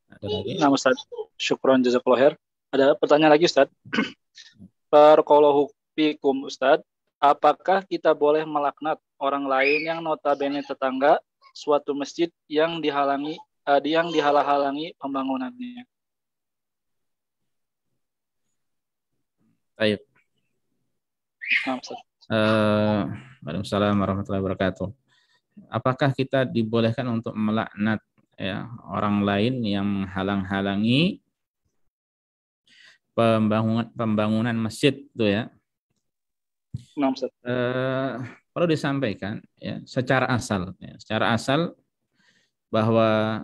S1: ada lagi?
S2: Nah, Ustaz, syukron jazakallahu khair. Ada pertanyaan lagi, Ustaz. Barakallahu fikum, Ustaz. Apakah kita boleh melaknat orang lain yang notabene tetangga suatu masjid yang dihalang-halangi pembangunannya?
S1: Baik.
S2: Nah, Ustaz.
S1: Waalaikumsalam warahmatullahi wabarakatuh. Apakah kita dibolehkan untuk melaknat ya orang lain yang menghalang-halangi pembangunan masjid itu ya?
S2: Nah, Ustaz.
S1: Perlu disampaikan ya secara asal bahwa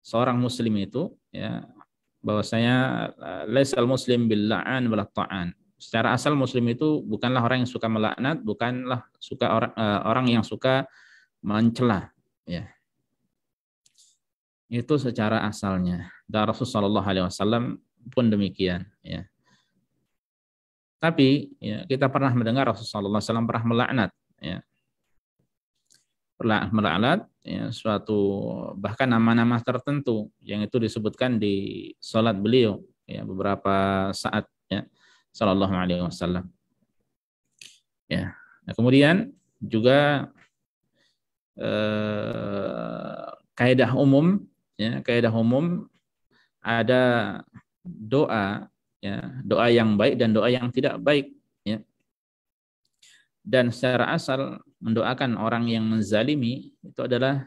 S1: seorang muslim itu ya bahwasanya laisal muslim bil la'an wal ta'an. Secara asal muslim itu bukanlah orang yang suka melaknat, bukanlah orang yang suka mencela ya. Itu secara asalnya. Dan Rasulullah SAW pun demikian ya. Tapi ya, kita pernah mendengar Rasulullah SAW pernah melaknat ya. Melaknat ya, suatu bahkan nama-nama tertentu yang itu disebutkan di salat beliau ya beberapa saat ya sallallahu alaihi wasallam ya. Nah, kemudian juga kaidah umum ya, kaidah umum ada doa ya, doa yang baik dan doa yang tidak baik ya. Dan secara asal mendoakan orang yang menzalimi itu adalah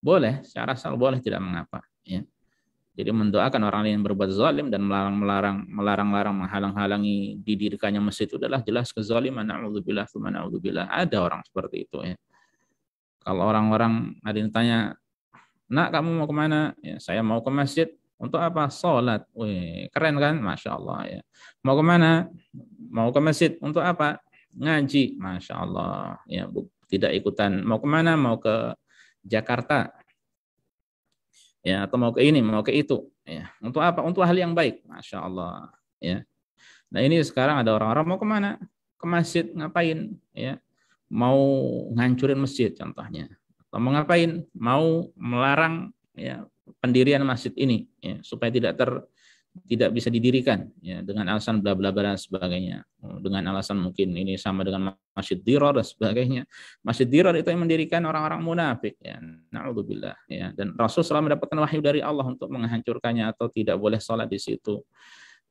S1: boleh, secara asal boleh, tidak mengapa ya. Jadi mendoakan orang lain yang berbuat zalim dan melarang-larang menghalang-halangi didirikannya masjid itu adalah jelas kezaliman. Na'udzubillah tsumma na'udzubillah. Ada orang seperti itu ya. Kalau orang-orang ada yang tanya, "Nak, kamu mau kemana?" Ya, saya mau ke masjid. Untuk apa? Sholat. Wih, keren kan? Masya Allah ya. Mau kemana? Mau ke masjid. Untuk apa? Ngaji. Masya Allah ya. Tidak ikutan. Mau kemana? Mau ke Jakarta ya, atau mau ke ini, mau ke itu ya. Untuk apa? Untuk hal yang baik. Masya Allah ya. Nah ini sekarang ada orang-orang mau kemana? Ke masjid. Ngapain ya? Mau ngancurin masjid contohnya. Atau mau ngapain? Mau melarang ya pendirian masjid ini ya, supaya tidak bisa didirikan ya dengan alasan bla bla bla dan sebagainya, dengan alasan mungkin ini sama dengan Masjid Dirar dan sebagainya. Masjid Dirar itu yang mendirikan orang-orang munafik ya, naudzubillah ya, dan Rasul selalu mendapatkan wahyu dari Allah untuk menghancurkannya atau tidak boleh sholat di situ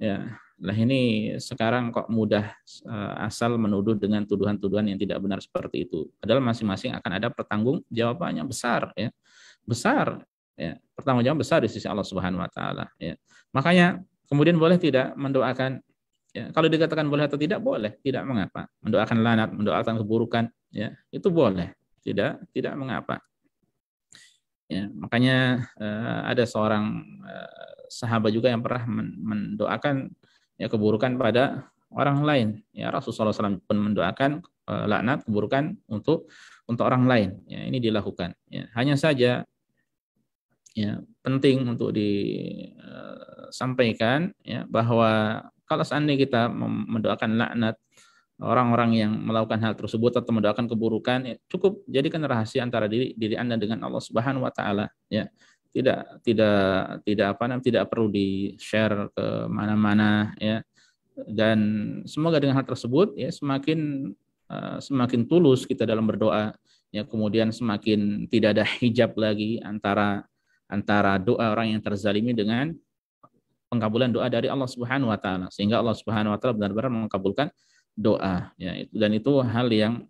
S1: ya. Lah ini sekarang kok mudah asal menuduh dengan tuduhan-tuduhan yang tidak benar seperti itu, padahal masing-masing akan ada pertanggung jawabannya besar ya, besar ya, pertanggungjawab besar di sisi Allah Subhanahu wa taala ya. Makanya kemudian boleh tidak mendoakan ya, kalau dikatakan boleh atau tidak, boleh, tidak mengapa. Mendoakan lanat, mendoakan keburukan ya, itu boleh, tidak mengapa. Ya, makanya ada seorang sahabat juga yang pernah mendoakan ya keburukan pada orang lain. Ya, Rasulullah SAW pun mendoakan laknat, keburukan untuk orang lain. Ya, ini dilakukan. Ya, hanya saja ya penting untuk disampaikan ya bahwa kalau seandainya kita mendoakan laknat orang-orang yang melakukan hal tersebut atau mendoakan keburukan, ya, cukup jadikan rahasia antara diri Anda dengan Allah Subhanahu wa taala ya. Tidak perlu di-share ke mana-mana ya. Dan semoga dengan hal tersebut ya semakin tulus kita dalam berdoa ya, kemudian semakin tidak ada hijab lagi antara doa orang yang terzalimi dengan pengkabulan doa dari Allah Subhanahu wa taala, sehingga Allah Subhanahu wa taala benar-benar mengabulkan doa ya. Dan itu hal yang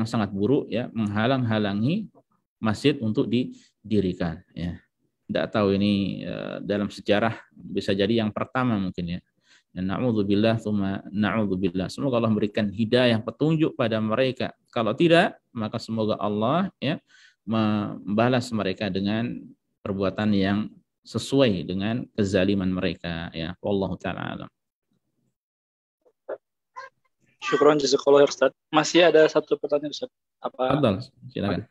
S1: sangat buruk ya, menghalang-halangi masjid untuk didirikan ya. Tidak tahu ini dalam sejarah bisa jadi yang pertama mungkin ya. Na'udzubillah tsumma na'udzubillah. Semoga Allah memberikan hidayah, petunjuk pada mereka. Kalau tidak, maka semoga Allah ya membalas mereka dengan perbuatan yang sesuai dengan kezaliman mereka ya. Wallahu taala alam.
S2: Syukron jazakallahu Ustaz. Masih ada satu pertanyaan Ustaz.
S1: Fadhal, silakan.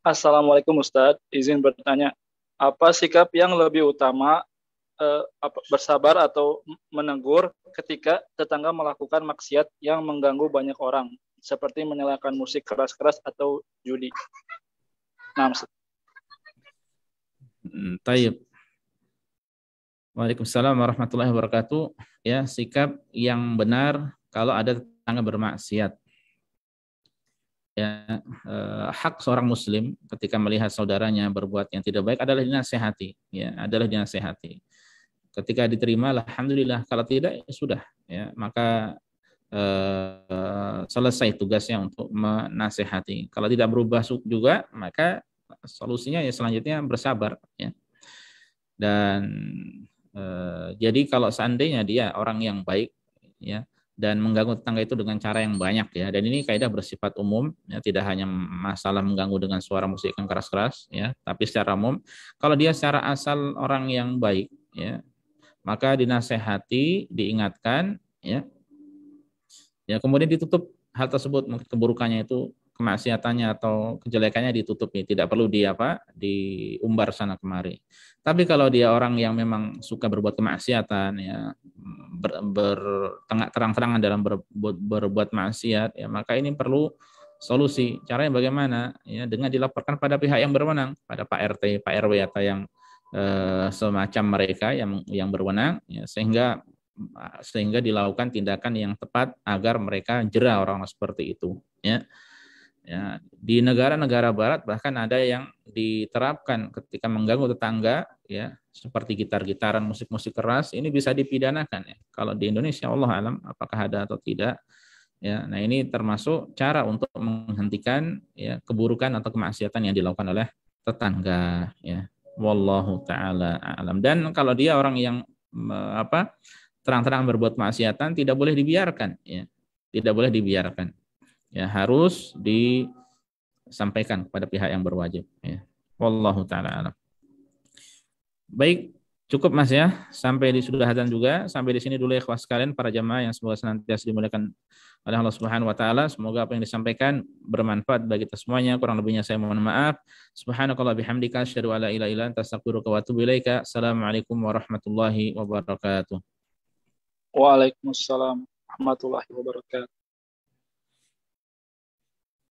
S2: Assalamualaikum Ustaz, izin bertanya, apa sikap yang lebih utama, bersabar atau menegur ketika tetangga melakukan maksiat yang mengganggu banyak orang, seperti menyalakan musik keras-keras atau judi? Nah,
S1: Tayyib. Waalaikumsalam warahmatullahi wabarakatuh. Ya, sikap yang benar kalau ada tetangga bermaksiat. Ya, hak seorang muslim ketika melihat saudaranya berbuat yang tidak baik adalah dinasehati, ya, adalah dinasehati. Ketika diterima, alhamdulillah. Kalau tidak, ya sudah, ya, maka selesai tugasnya untuk menasehati. Kalau tidak berubah juga, maka solusinya ya selanjutnya bersabar, ya. Dan jadi kalau seandainya dia orang yang baik, ya, dan mengganggu tetangga itu dengan cara yang banyak, ya, dan ini kaidah bersifat umum, ya, tidak hanya masalah mengganggu dengan suara musik yang keras-keras, ya, tapi secara umum kalau dia secara asal orang yang baik, ya, maka dinasehati, diingatkan, ya, kemudian ditutup hal tersebut, mungkin keburukannya itu, kemaksiatannya atau kejelekannya ditutupi, tidak perlu diumbar sana kemari. Tapi kalau dia orang yang memang suka berbuat kemaksiatan, ya, terang-terangan dalam berbuat maksiat, ya, maka ini perlu solusi. Caranya bagaimana? Ya, dengan dilaporkan pada pihak yang berwenang, pada Pak RT, Pak RW atau yang semacam mereka yang berwenang, ya, sehingga dilakukan tindakan yang tepat agar mereka jera orang seperti itu, ya. Ya, di negara-negara barat bahkan ada yang diterapkan ketika mengganggu tetangga, ya, seperti gitar-gitaran, musik-musik keras, ini bisa dipidanakan, ya. Kalau di Indonesia Allah alam apakah ada atau tidak, ya. Nah, ini termasuk cara untuk menghentikan, ya, keburukan atau kemaksiatan yang dilakukan oleh tetangga, ya. Wallahu taala alam. Dan kalau dia orang yang terang-terangan berbuat maksiatan, tidak boleh dibiarkan, ya. Tidak boleh dibiarkan. Ya, harus disampaikan kepada pihak yang berwajib, ya. Wallahu taala alam. Baik, cukup Mas, ya. Sampai di sudah azan juga. Sampai di sini dulu ya ikhwas sekalian, para jamaah yang semoga senantiasa dimuliakan oleh Allah Subhanahu wa taala. Semoga apa yang disampaikan bermanfaat bagi kita semuanya. Kurang lebihnya saya mohon maaf. Subhanakallah bihamdika asyhadu an la ilaha illa anta astaghfiruka wa atubu ilaika. Assalamualaikum warahmatullahi wabarakatuh.
S2: Waalaikumsalam warahmatullahi wabarakatuh.